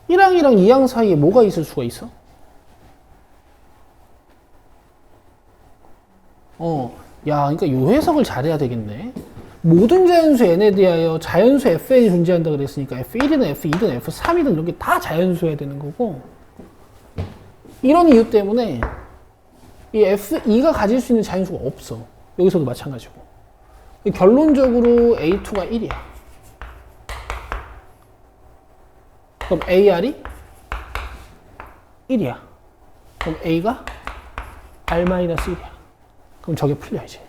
1항이랑 2항 사이에 뭐가 있을 수가 있어? 야, 그러니까 요 해석을 잘해야 되겠네. 모든 자연수 n에 대하여 자연수 fn이 존재한다 그랬으니까 f1이든 f2든 f3이든 이런 게 다 자연수여야 되는 거고, 이런 이유 때문에 이 f2가 가질 수 있는 자연수가 없어. 여기서도 마찬가지고. 결론적으로 A2가 1이야. 그럼 AR이 1이야. 그럼 A가 R-1이야. 그럼 저게 풀려 이제.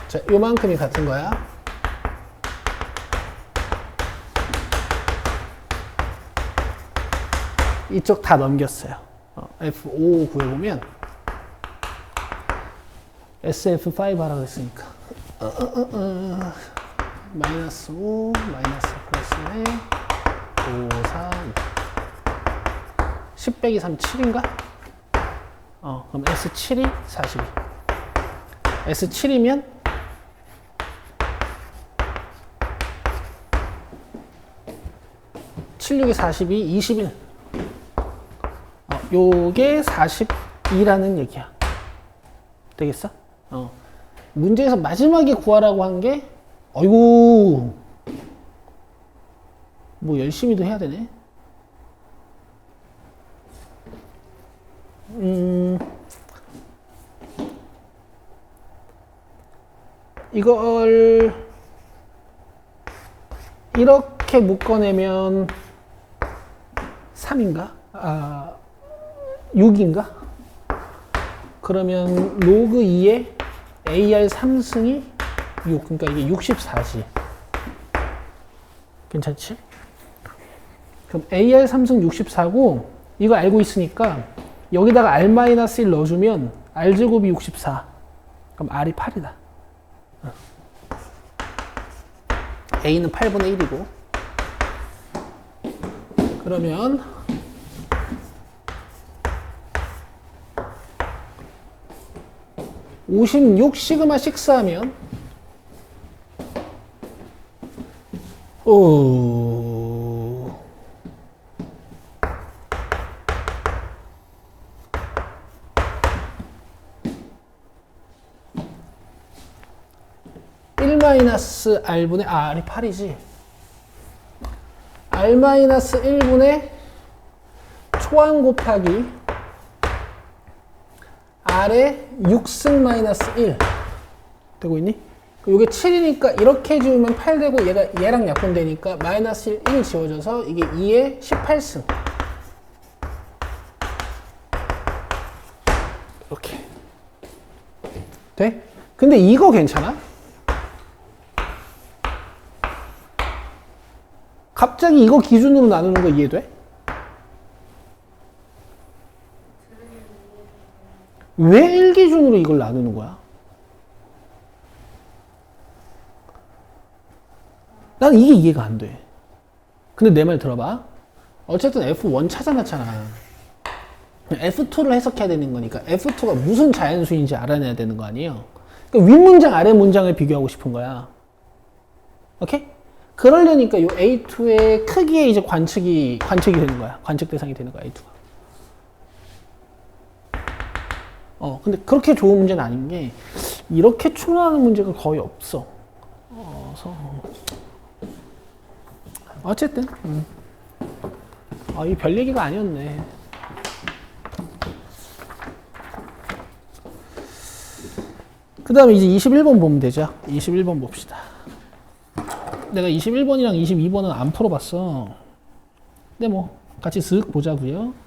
자, 요만큼이 같은 거야. 이쪽 다 넘겼어요. F5 구해보면 SF5 하라고 했으니까 마이너스 5 마이너스 플러스 1 5 4 10 빼기 3 7인가? 그럼 S7이 42. S7이면 7, 6에 42, 21. 요게 42라는 얘기야. 되겠어? 문제에서 마지막에 구하라고 한 게, 어이구, 뭐 열심히도 해야 되네. 이걸 이렇게 묶어내면 3인가? 6인가? 그러면 로그 2에 AR 3승이 6. 그러니까 이게 64지. 괜찮지? 그럼 AR 3승 64고, 이거 알고 있으니까 여기다가 R-1 넣어주면 R제곱이 64. 그럼 R이 8이다. A는 8분의 1이고. 그러면 56 시그마 6 하면 1-R분의 R이 8이지. R-1분의 초항 곱하기 R의 6승 마이너스 1 되고 있니? 요게 7이니까 이렇게 지우면 8 되고 얘랑 약분되니까 마이너스 1 지워져서 이게 2의 18승. 이렇게 돼? 근데 이거 괜찮아? 갑자기 이거 기준으로 나누는 거 이해돼? 왜 1 기준으로 이걸 나누는 거야? 난 이게 이해가 안 돼. 근데 내 말 들어봐. 어쨌든 F1 찾아놨잖아. F2를 해석해야 되는 거니까 F2가 무슨 자연수인지 알아내야 되는 거 아니에요? 그러니까 윗문장, 아래 문장을 비교하고 싶은 거야. 오케이? 그러려니까 요 A2의 크기에 이제 관측이 되는 거야. 관측 대상이 되는 거야, A2가. 근데 그렇게 좋은 문제는 아닌 게, 이렇게 추론하는 문제가 거의 없어. 어쨌든, 이 별 얘기가 아니었네. 그 다음에 이제 21번 보면 되죠. 21번 봅시다. 내가 21번이랑 22번은 안 풀어봤어. 근데 뭐 같이 슥 보자고요.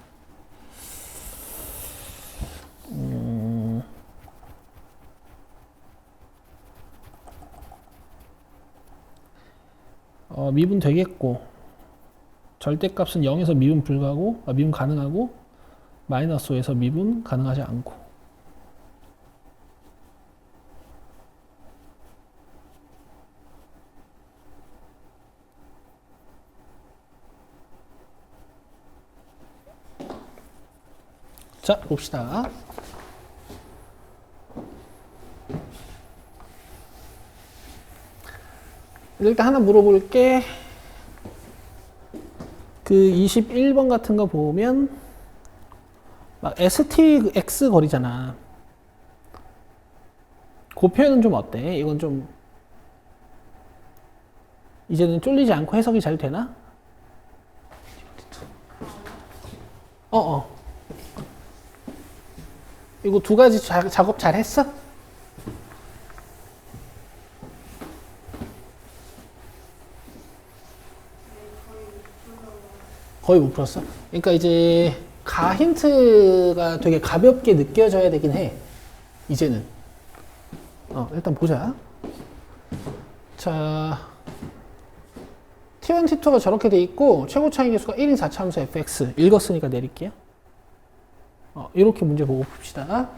미분 되겠고, 절대값은 0에서 미분 불가하고, 미분 가능하고, 마이너스 5에서 미분 가능하지 않고. 자, 봅시다. 일단 하나 물어볼게. 그 21번 같은 거 보면 막 STX 거리잖아. 그 표현은 좀 어때? 이건 좀 이제는 쫄리지 않고 해석이 잘 되나? 이거 두 가지 작업 잘 했어? 거의 못 풀었어? 그러니까 이제 가 힌트가 되게 가볍게 느껴져야 되긴 해. 이제는. 일단 보자. 자, T1, T2가 저렇게 돼 있고 최고 차이 계수가 1인 4차함수 fx. 읽었으니까 내릴게요. 이렇게 문제 보고 봅시다.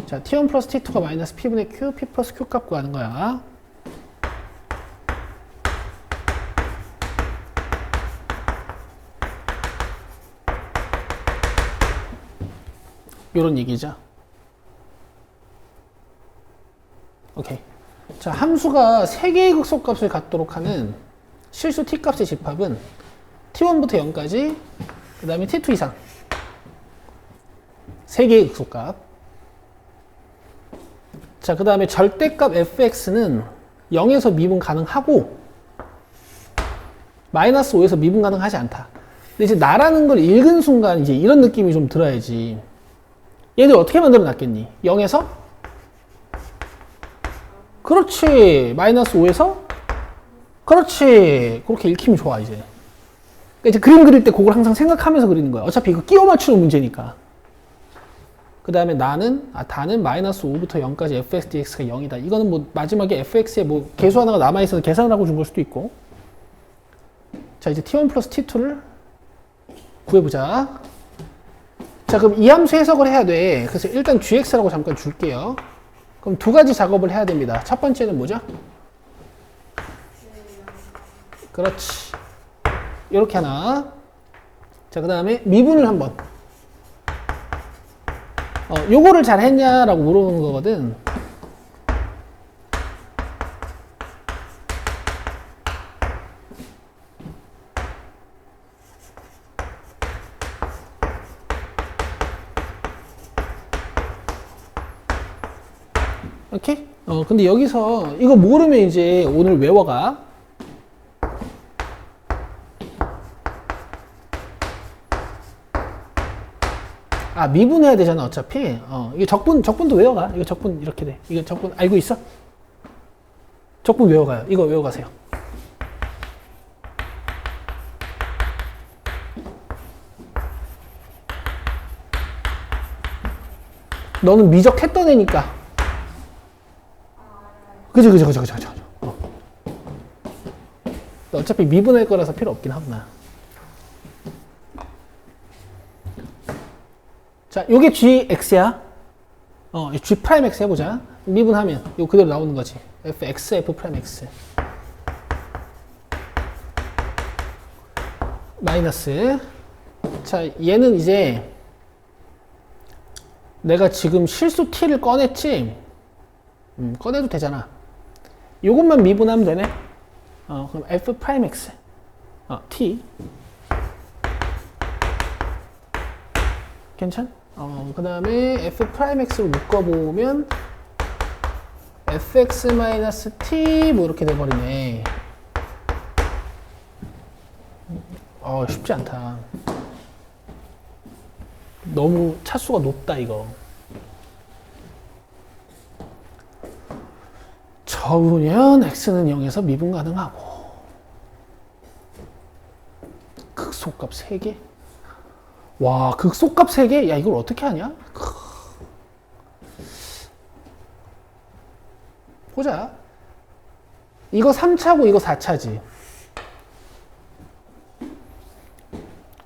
자, T1 플러스 T2가 마이너스 P분의 Q, P 플러스 Q 값 구하는 거야. 요런 얘기죠. 오케이. 자, 함수가 3개의 극소값을 갖도록 하는 실수 T값의 집합은 t1부터 0까지 그 다음에 t2 이상 3개의 극소값. 자, 그 다음에 절대값 fx는 0에서 미분 가능하고 마이너스 5에서 미분 가능하지 않다. 근데 이제 나라는 걸 읽은 순간 이제 이런 느낌이 좀 들어야지. 얘들 어떻게 만들어 놨겠니? 0에서? 그렇지. 마이너스 5에서? 그렇지. 그렇게 읽히면 좋아, 이제. 그러니까 이제 그림 그릴 때 그걸 항상 생각하면서 그리는 거야. 어차피 이거 끼워 맞추는 문제니까. 그 다음에 다는 마이너스 5부터 0까지 fx dx가 0이다. 이거는 뭐 마지막에 fx에 뭐 계수 하나가 남아있어서 계산을 하고 준 걸 수도 있고. 자, 이제 t1 플러스 t2를 구해보자. 자, 그럼 이 함수 해석을 해야 돼. 그래서 일단 gx라고 잠깐 줄게요. 그럼 두 가지 작업을 해야 됩니다. 첫 번째는 뭐죠? 그렇지. 이렇게 하나. 자, 그 다음에 미분을 한번. 요거를 잘 했냐라고 물어보는 거거든. 오케이? 근데 여기서 이거 모르면 이제 오늘 외워가. 아, 미분해야 되잖아, 어차피. 이게 적분도 외워가. 이거 적분 이렇게 돼. 이거 적분 알고 있어? 적분 외워가요. 이거 외워가세요. 너는 미적했던 애니까. 그죠. 어차피 미분할 거라서 필요 없긴 하구나. 자, 요게 gx야. g 프라임 x 해보자. 미분하면 요 그대로 나오는 거지. fx, f 프라임 x. 마이너스. 자, 얘는 이제 내가 지금 실수 t를 꺼냈지? 꺼내도 되잖아. 요것만 미분하면 되네. 그럼 f 프라임 x. t. 괜찮? 그 다음에 f 프라임 x로 묶어보면 fx-t 뭐 이렇게 돼버리네. 쉽지 않다. 너무 차수가 높다, 이거. 적으면 x는 0에서 미분 가능하고 극소값 3개? 와, 극소값 3개? 야, 이걸 어떻게 하냐? 보자. 이거 3차고 이거 4차지.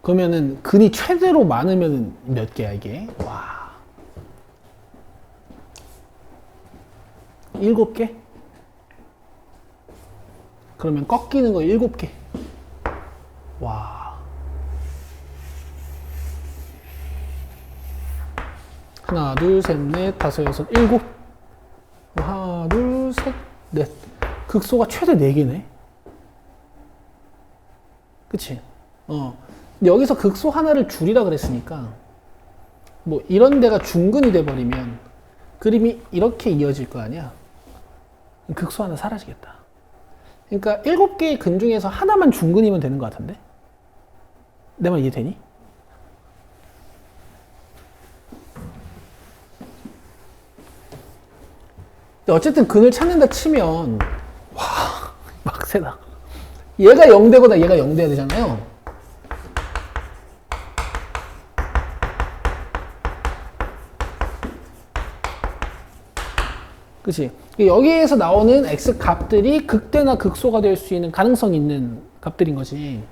그러면은 근이 최대로 많으면 몇 개야, 이게? 와. 7개? 그러면 꺾이는 거 7개. 와. 하나, 둘, 셋, 넷, 다섯, 여섯, 일곱. 하나, 둘, 셋, 넷. 극소가 최대 4개네. 그치? 여기서 극소 하나를 줄이라 그랬으니까, 뭐, 이런 데가 중근이 돼버리면, 그림이 이렇게 이어질 거 아니야? 극소 하나 사라지겠다. 그러니까 7개의 근 중에서 하나만 중근이면 되는 것 같은데? 내 말 이해되니? 어쨌든 근을 찾는다 치면, 와, 막 세다. 얘가 0 되거나 얘가 0 돼야 되잖아요. 그치? 여기에서 나오는 x 값들이 극대나 극소가 될 수 있는 가능성이 있는 값들인 거지.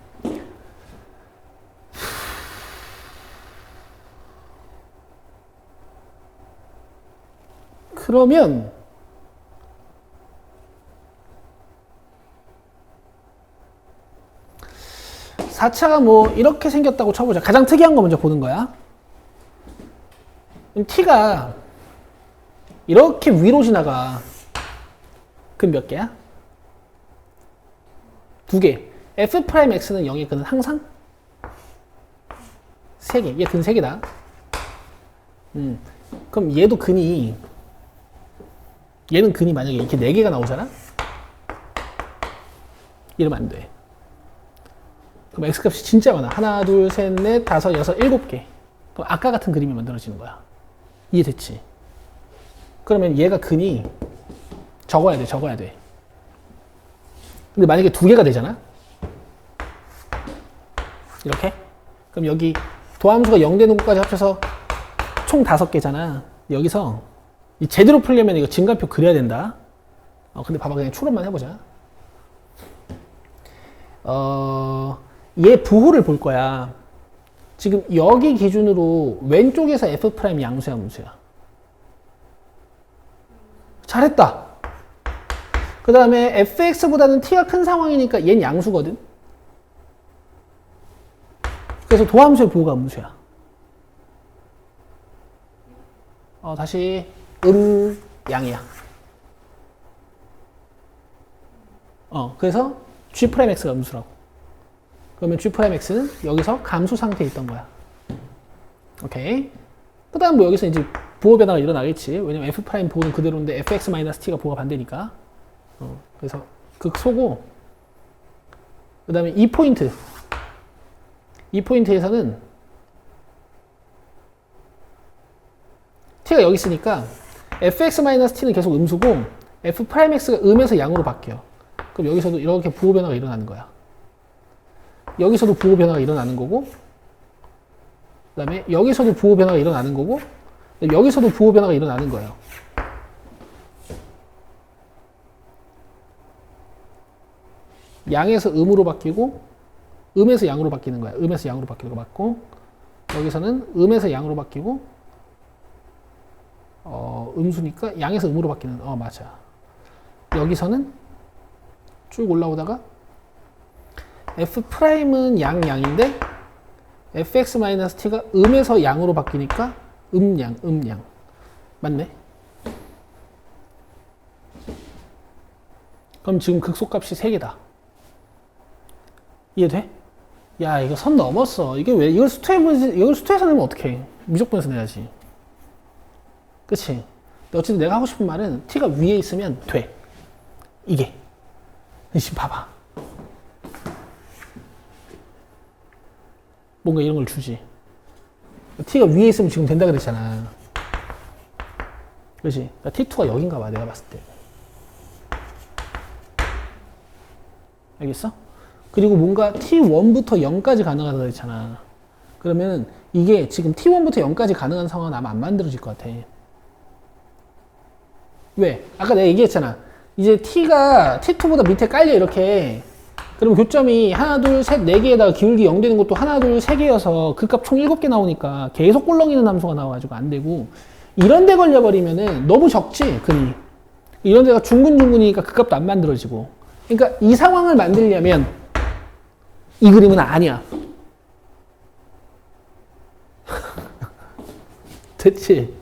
그러면 4차가 뭐 이렇게 생겼다고 쳐보자. 가장 특이한 거 먼저 보는 거야. t가 이렇게 위로 지나가. 그럼 몇 개야? 2개. f 프라임 x는 0의 근은 항상 3개. 얘 근 3개다. 그럼 얘도 근이 얘는 근이 만약에 이렇게 4개가 나오잖아? 이러면 안 돼. 그럼 x값이 진짜 많아. 하나, 둘, 셋, 넷, 다섯, 여섯, 7개. 그럼 아까 같은 그림이 만들어지는 거야. 이해됐지? 그러면 얘가 근이 적어야 돼. 근데 만약에 2개가 되잖아? 이렇게? 그럼 여기 도함수가 0 되는 것까지 합쳐서 총 5개잖아. 여기서 제대로 풀려면 이거 증가표 그려야 된다. 근데 봐봐. 그냥 추론만 해보자. 얘 부호를 볼 거야. 지금 여기 기준으로 왼쪽에서 f 프라임 양수야, 음수야? 잘했다. 그 다음에 fx보다는 t가 큰 상황이니까 얘는 양수거든. 그래서 도함수의 부호가 음수야. 다시 양이야. 그래서 g'x가 음수라고. 그러면 g'x는 여기서 감수 상태에 있던 거야. 오케이. 그 다음 뭐 여기서 이제 부호 변화가 일어나겠지. 왜냐면 f 프라임 부호는 그대로인데 fx-t가 부호가 반대니까. 그래서 극소고, 그 다음에 이 포인트에서는 t가 여기 있으니까 fx-t는 계속 음수고 f'x가 음에서 양으로 바뀌어. 그럼 여기서도 이렇게 부호 변화가 일어나는 거야. 여기서도 부호 변화가 일어나는 거고, 그 다음에 여기서도 부호 변화가 일어나는 거고, 여기서도 부호 변화가 일어나는 거예요. 양에서 음으로 바뀌고, 음에서 양으로 바뀌는 거야. 음에서 양으로 바뀌는 거 맞고, 여기서는 음에서 양으로 바뀌고, 음수니까 양에서 음으로 바뀌는, 맞아. 여기서는 쭉 올라오다가, f'은 양인데, fx-t가 음에서 양으로 바뀌니까, 음양. 맞네? 그럼 지금 극소값이 3개다. 이해돼? 야, 이거 선 넘었어. 이게 왜, 이걸 수투에서 내면 어떡해. 미적분에서 내야지. 그치? 근데 어쨌든 내가 하고 싶은 말은 t가 위에 있으면 돼. 이게. 지금 봐봐. 뭔가 이런 걸 주지. t가 위에 있으면 지금 된다 그랬잖아. 그치? 그러니까 t2가 여긴가 봐, 내가 봤을 때. 알겠어? 그리고 뭔가 t1부터 0까지 가능하다 그랬잖아. 그러면 이게 지금 t1부터 0까지 가능한 상황은 아마 안 만들어질 것 같아. 왜? 아까 내가 얘기했잖아. 이제 t가 t2보다 밑에 깔려 이렇게. 그럼 교점이 하나, 둘, 셋, 4개에다가 기울기 0 되는 것도 하나, 둘, 3개여서 그 값 총 7개 나오니까 계속 꼴렁이는 함수가 나와가지고 안 되고, 이런 데 걸려버리면은 너무 적지, 근이. 이런 데가 중근중근이니까 그 값도 안 만들어지고. 그러니까 이 상황을 만들려면 이 그림은 아니야. 됐지?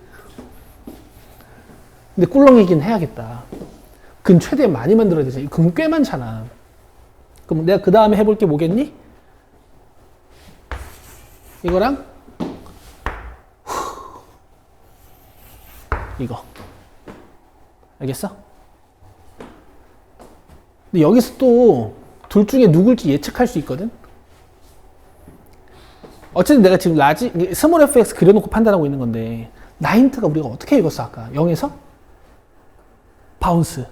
근데 꿀렁이긴 해야겠다. 근 최대한 많이 만들어야 되지. 근 꽤 많잖아. 그럼 내가 그 다음에 해볼 게 뭐겠니? 이거랑 이거. 알겠어? 근데 여기서 또 둘 중에 누굴지 예측할 수 있거든? 어쨌든 내가 지금 스몰 fx 그려놓고 판단하고 있는 건데, 나인트가 우리가 어떻게 읽었어, 아까? 0에서? 바운스.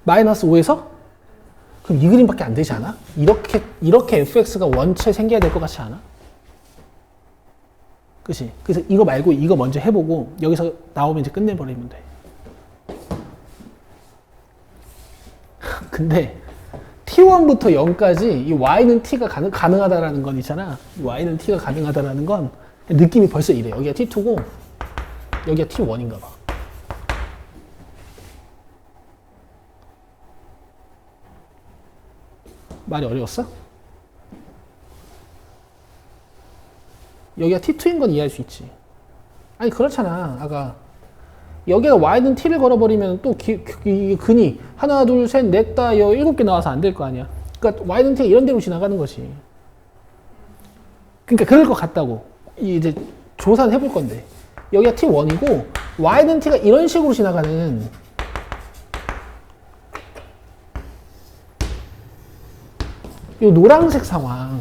마이너스 5에서? 그럼 이 그림밖에 안 되지 않아? 이렇게 fx가 원체 생겨야 될 것 같지 않아? 그치? 그래서 이거 말고 이거 먼저 해보고, 여기서 나오면 이제 끝내버리면 돼. 근데, t1부터 0까지 이 y는 t가 가능하다라는 건 있잖아. y는 t가 가능하다라는 건 느낌이 벌써 이래. 여기가 t2고, 여기가 t1인가 봐. 말이 어려웠어? 여기가 t2인 건 이해할 수 있지. 아니 그렇잖아. 아까 여기가 y는 t를 걸어버리면 또 근이 하나 둘 셋 넷 다 7개 나와서 안 될 거 아니야. 그러니까 Y는 T가 이런 데로 지나가는 거지. 그러니까 그럴 것 같다고. 이제 조사를 해볼 건데. 여기가 T1이고 Y는 T가 이런 식으로 지나가는 이 노란색 상황.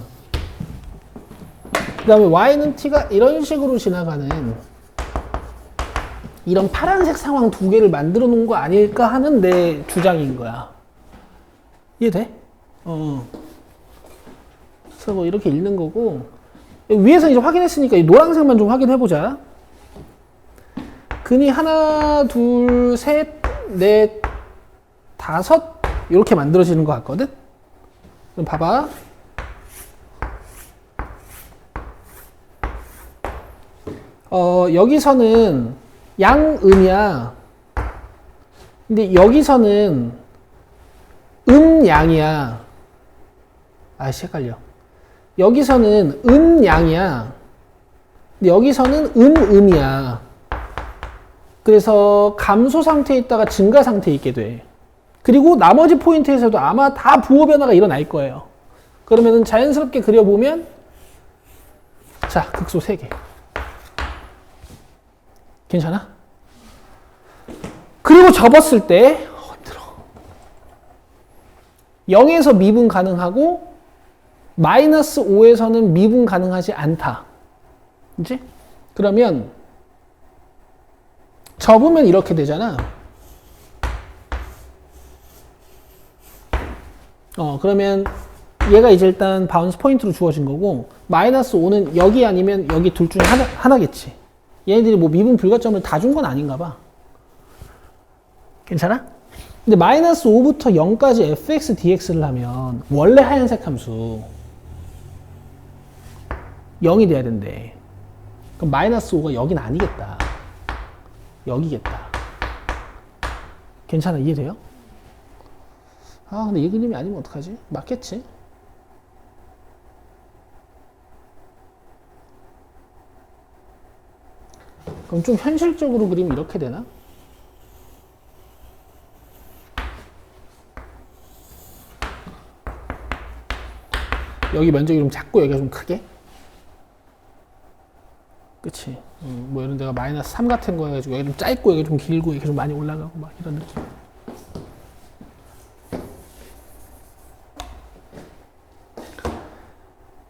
그 다음에 Y는 T가 이런 식으로 지나가는 이런 파란색 상황 두 개를 만들어 놓은 거 아닐까 하는 내 주장인 거야. 이해돼? 그래서 뭐 이렇게 읽는 거고, 위에서 이제 확인했으니까 이 노란색만 좀 확인해보자. 근이 하나, 둘, 셋, 넷, 다섯 이렇게 만들어지는 것 같거든? 그럼 봐봐. 여기서는 양음이야. 근데 여기서는 음양이야. 아이씨, 헷갈려. 여기서는 음양이야. 근데 여기서는 음이야. 그래서 감소 상태에 있다가 증가 상태에 있게 돼. 그리고 나머지 포인트에서도 아마 다 부호 변화가 일어날 거예요. 그러면은 자연스럽게 그려보면, 자, 극소 3개. 괜찮아? 그리고 접었을 때, 힘들어. 0에서 미분 가능하고, 마이너스 5에서는 미분 가능하지 않다. 그치? 그러면, 접으면 이렇게 되잖아. 그러면 얘가 이제 일단 바운스 포인트로 주어진 거고, 마이너스 5는 여기 아니면 여기 둘 중에 하나겠지. 얘네들이 뭐 미분 불가점을 다 준 건 아닌가 봐. 괜찮아? 근데 마이너스 5부터 0까지 fx dx를 하면 원래 하얀색 함수 0이 돼야 된대. 그럼 마이너스 5가 여긴 아니겠다. 여기겠다. 괜찮아? 이해돼요? 아, 근데 이 그림이 아니면 어떡하지? 맞겠지? 그럼 좀 현실적으로 그리면 이렇게 되나? 여기 면적이 좀 작고 여기가 좀 크게? 그치? 뭐 이런 데가 마이너스 3 같은 거 해가지고 여기 좀 짧고 여기 좀 길고 이렇게 좀 많이 올라가고 막 이런 느낌.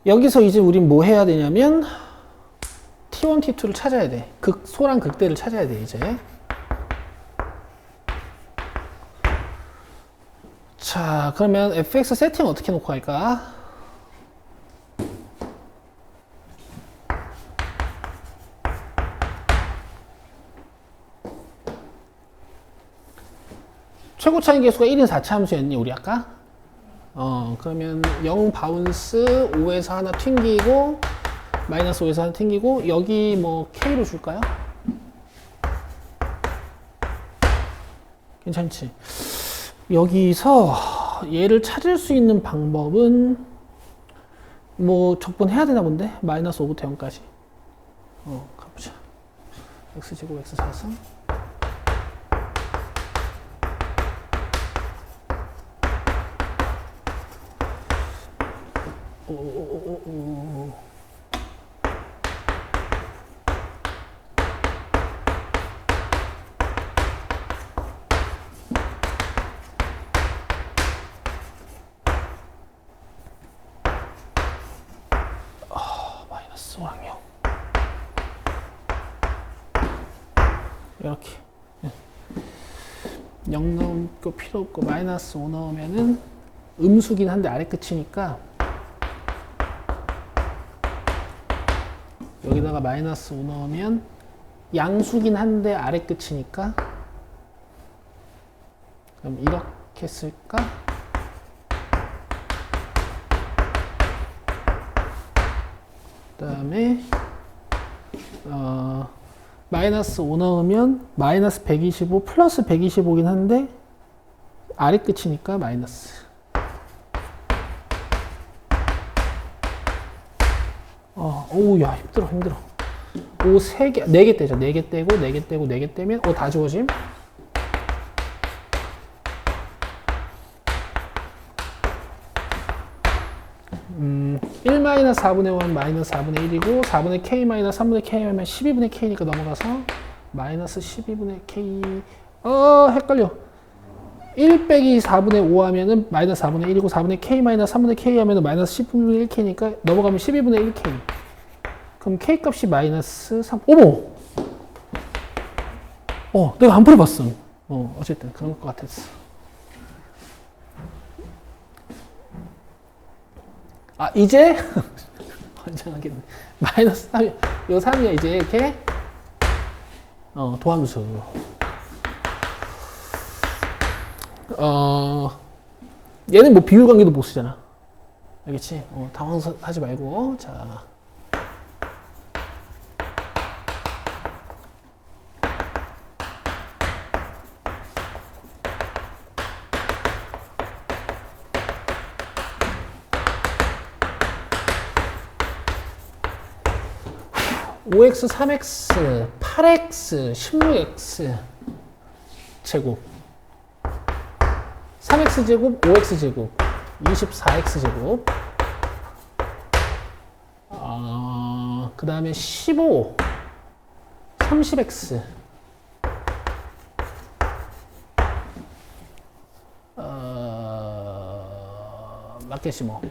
여기서 이제 우린 뭐 해야 되냐면 T1, T2를 찾아야 돼. 소랑 극대를 찾아야 돼, 이제. 자, 그러면 fx 세팅 어떻게 놓고 할까? 최고 차이 계수가 1인 4차 함수였니, 우리 아까? 그러면 0 바운스 5에서 하나 튕기고, 마이너스 5에서 하나 튕기고, 여기 뭐 K로 줄까요? 괜찮지? 여기서 얘를 찾을 수 있는 방법은 뭐 적분해야 되나 본데? 마이너스 5부터 0까지. 가보자. x제곱 x4승. 마이너스 5랑요. 이렇게 0 넣고 필요 없고 마이너스 5 넣으면은 음수긴 한데 아래 끝이니까 여기다가 마이너스 5 넣으면 양수긴 한데 아래 끝이니까 그럼 이렇게 쓸까? 그 다음에 마이너스 5 넣으면 마이너스 125 플러스 125긴 한데 아래 끝이니까 마이너스. 오우, 야, 힘들어. 5 3개, 4개 떼자. 4개 떼고, 4개 떼고, 4개 떼면, 다 지워짐. 마이너스 4분의 5 하면 마이너스 4분의 1이고 4분의 k 마이너스 3분의 k 하면 12분의 k니까 넘어가서 마이너스 12분의 k 헷갈려. 1 빼기 4분의 5 하면은 마이너스 4분의 1이고 4분의 k 마이너스 3분의 k 하면은 마이너스 10분의 1k니까 넘어가면 12분의 1k. 그럼 k 값이 마이너스 3. 어머! 내가 안 풀어봤어. 어쨌든 그런 것 같았어. 이제 환장하겠네. 마이너스 3. 요 3이야 이제 이렇게 도함수. 얘는 뭐 비율 관계도 못 쓰잖아. 알겠지? 당황하지 말고. 자. (5x) (3x) (8x) (16x) 제곱 3x 제곱, 5x 제곱, 24x 제곱. 그 다음에 15, 30x. 맞겠지 뭐.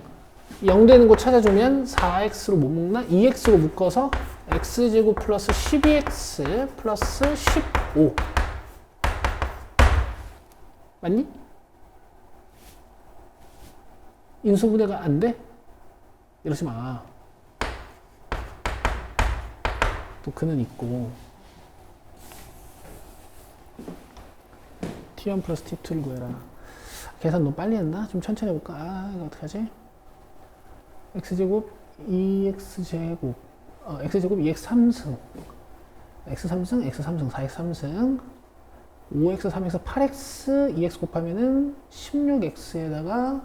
0 되는 거 찾아주면 4x로 못 묶나? 2x로 묶어서 x제곱 플러스 12x 플러스 15. 맞니? 인수분해가 안 돼? 이러지 마. 또 그는 있고. t1 플러스 t2를 구해라. 계산 너무 빨리 했나? 좀 천천히 해볼까? 이거 어떡하지? x제곱 2x제곱 x제곱 2x 3승 x 3승 x 3승 4x 3승 5x 3x 8x 2x 곱하면은 16x에다가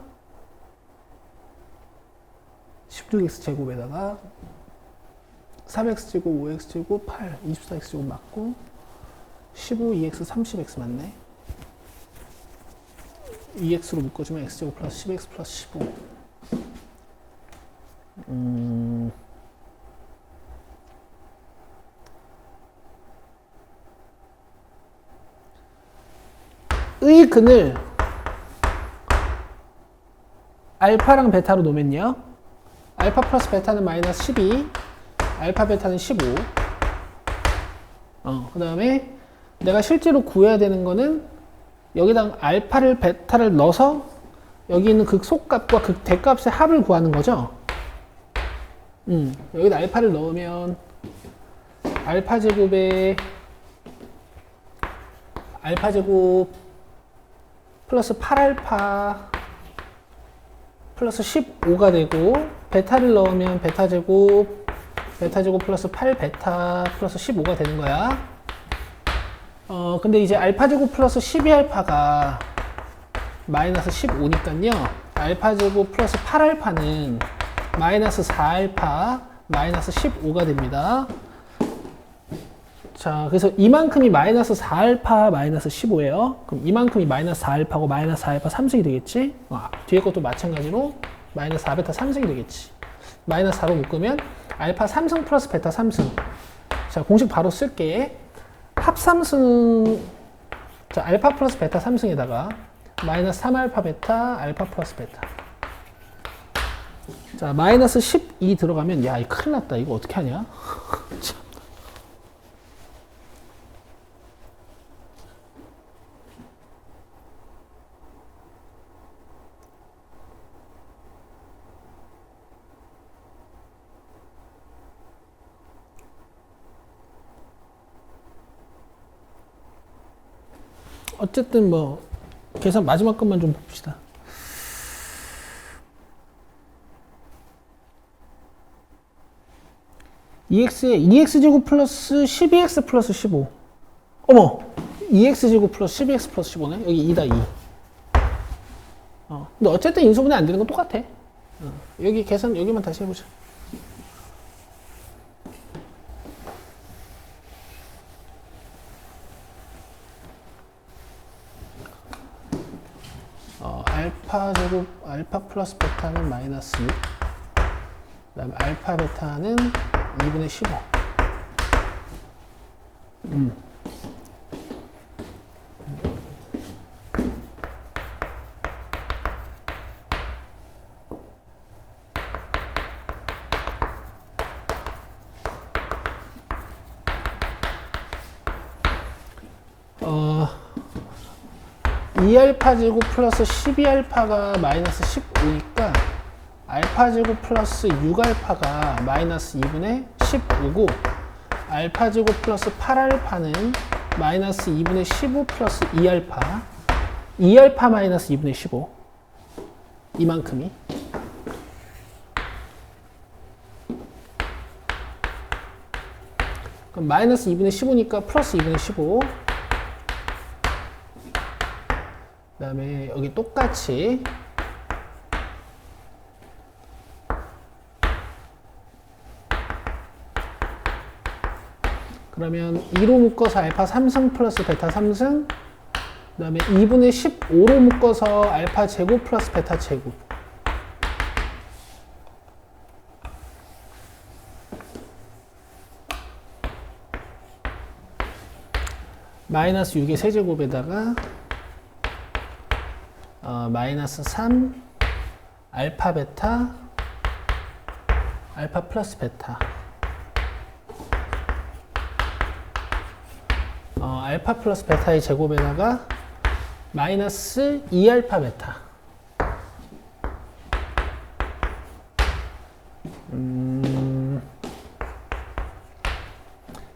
16x 제곱에다가 3x 제곱 5x 제곱 8 24x 제곱 맞고 15 2x 30x 맞네. 2x로 묶어주면 x제곱 플러스 10x 플러스 15. 의 근을 알파랑 베타로 놓으면요. 알파 플러스 베타는 마이너스 12, 알파 베타는 15. 그 다음에 내가 실제로 구해야 되는 거는 여기다 알파를 베타를 넣어서 여기 있는 극소값과 극대값의 합을 구하는 거죠. 여기다 알파를 넣으면 알파 제곱에 알파 제곱 플러스 8알파 플러스 15가 되고 베타를 넣으면 베타 제곱 플러스 8베타 플러스 15가 되는 거야. 근데 이제 알파 제곱 플러스 12알파가 마이너스 15니까요. 알파 제곱 플러스 8알파는 마이너스 4알파 마이너스 15가 됩니다. 자, 그래서 이만큼이 마이너스 4알파 마이너스 15예요. 그럼 이만큼이 마이너스 4알파고 마이너스 4알파 3승이 되겠지. 뒤에 것도 마찬가지로 마이너스 4베타 3승이 되겠지. 마이너스 4로 묶으면 알파 3승 플러스 베타 3승. 자, 공식 바로 쓸게. 합 3승, 자, 알파 플러스 베타 3승에다가 마이너스 3알파 베타 알파 플러스 베타. 자, 마이너스 12 들어가면 야, 이거 큰일 났다. 이거 어떻게 하냐? 어쨌든 뭐 계산 마지막 것만 좀 봅시다. EX에 2x제곱 플러스 12x 플러스 15. 어머! 2x제곱 플러스 12x 플러스 15네? 여기 2다 2. 근데 어쨌든 인수분해 안 되는 건 똑같아. 여기 계산 여기만 다시 해보자. 알파 제곱 알파 플러스 베타는 마이너스 6. 그다음에 알파 베타는 2분의 15. 어, 2알파 제곱 플러스 12알파가 마이너스 15니까 알파 제곱 플러스 6알파가 마이너스 2분의 15고 알파 제곱 플러스 8알파는 마이너스 2분의 15 플러스 2알파 2알파 마이너스 2분의 15 이만큼이 그럼 마이너스 2분의 15니까 플러스 2분의 15 그 다음에 여기 똑같이 그러면 2로 묶어서 알파 3승 플러스 베타 3승 그 다음에 2분의 15로 묶어서 알파 제곱 플러스 베타 제곱 마이너스 6의 세제곱에다가 마이너스 3 알파 베타 알파 플러스 베타 알파 플러스 베타의 제곱에다가 마이너스 2알파 베타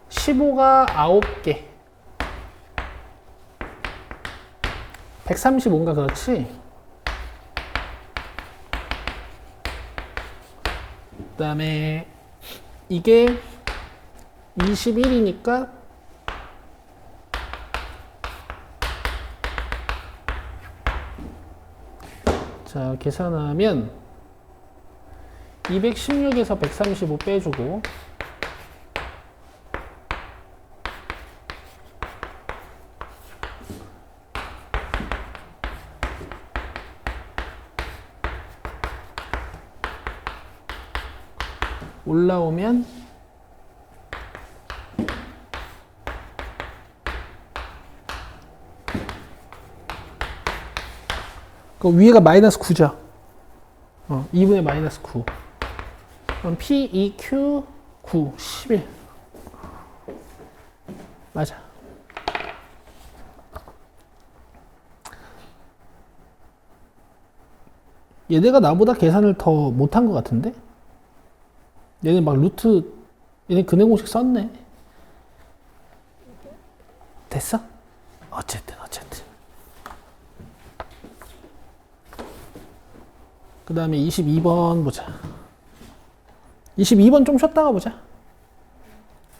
15가 9개 135인가 그렇지? 그 다음에 이게 21이니까 자 계산하면 216에서 135 빼주고 올라오면 그 위에가 마이너스 9죠. 2분의 마이너스 9. 그럼 PEQ 9, 11. 맞아. 얘네가 나보다 계산을 더 못한 것 같은데? 얘네 막 루트, 얘네 근해 공식 썼네. 됐어? 어쨌든. 그 다음에 22번 보자. 22번 좀 쉬었다가 보자.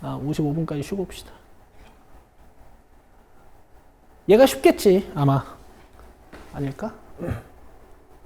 55분까지 쉬고 봅시다. 얘가 쉽겠지, 아마. 아닐까?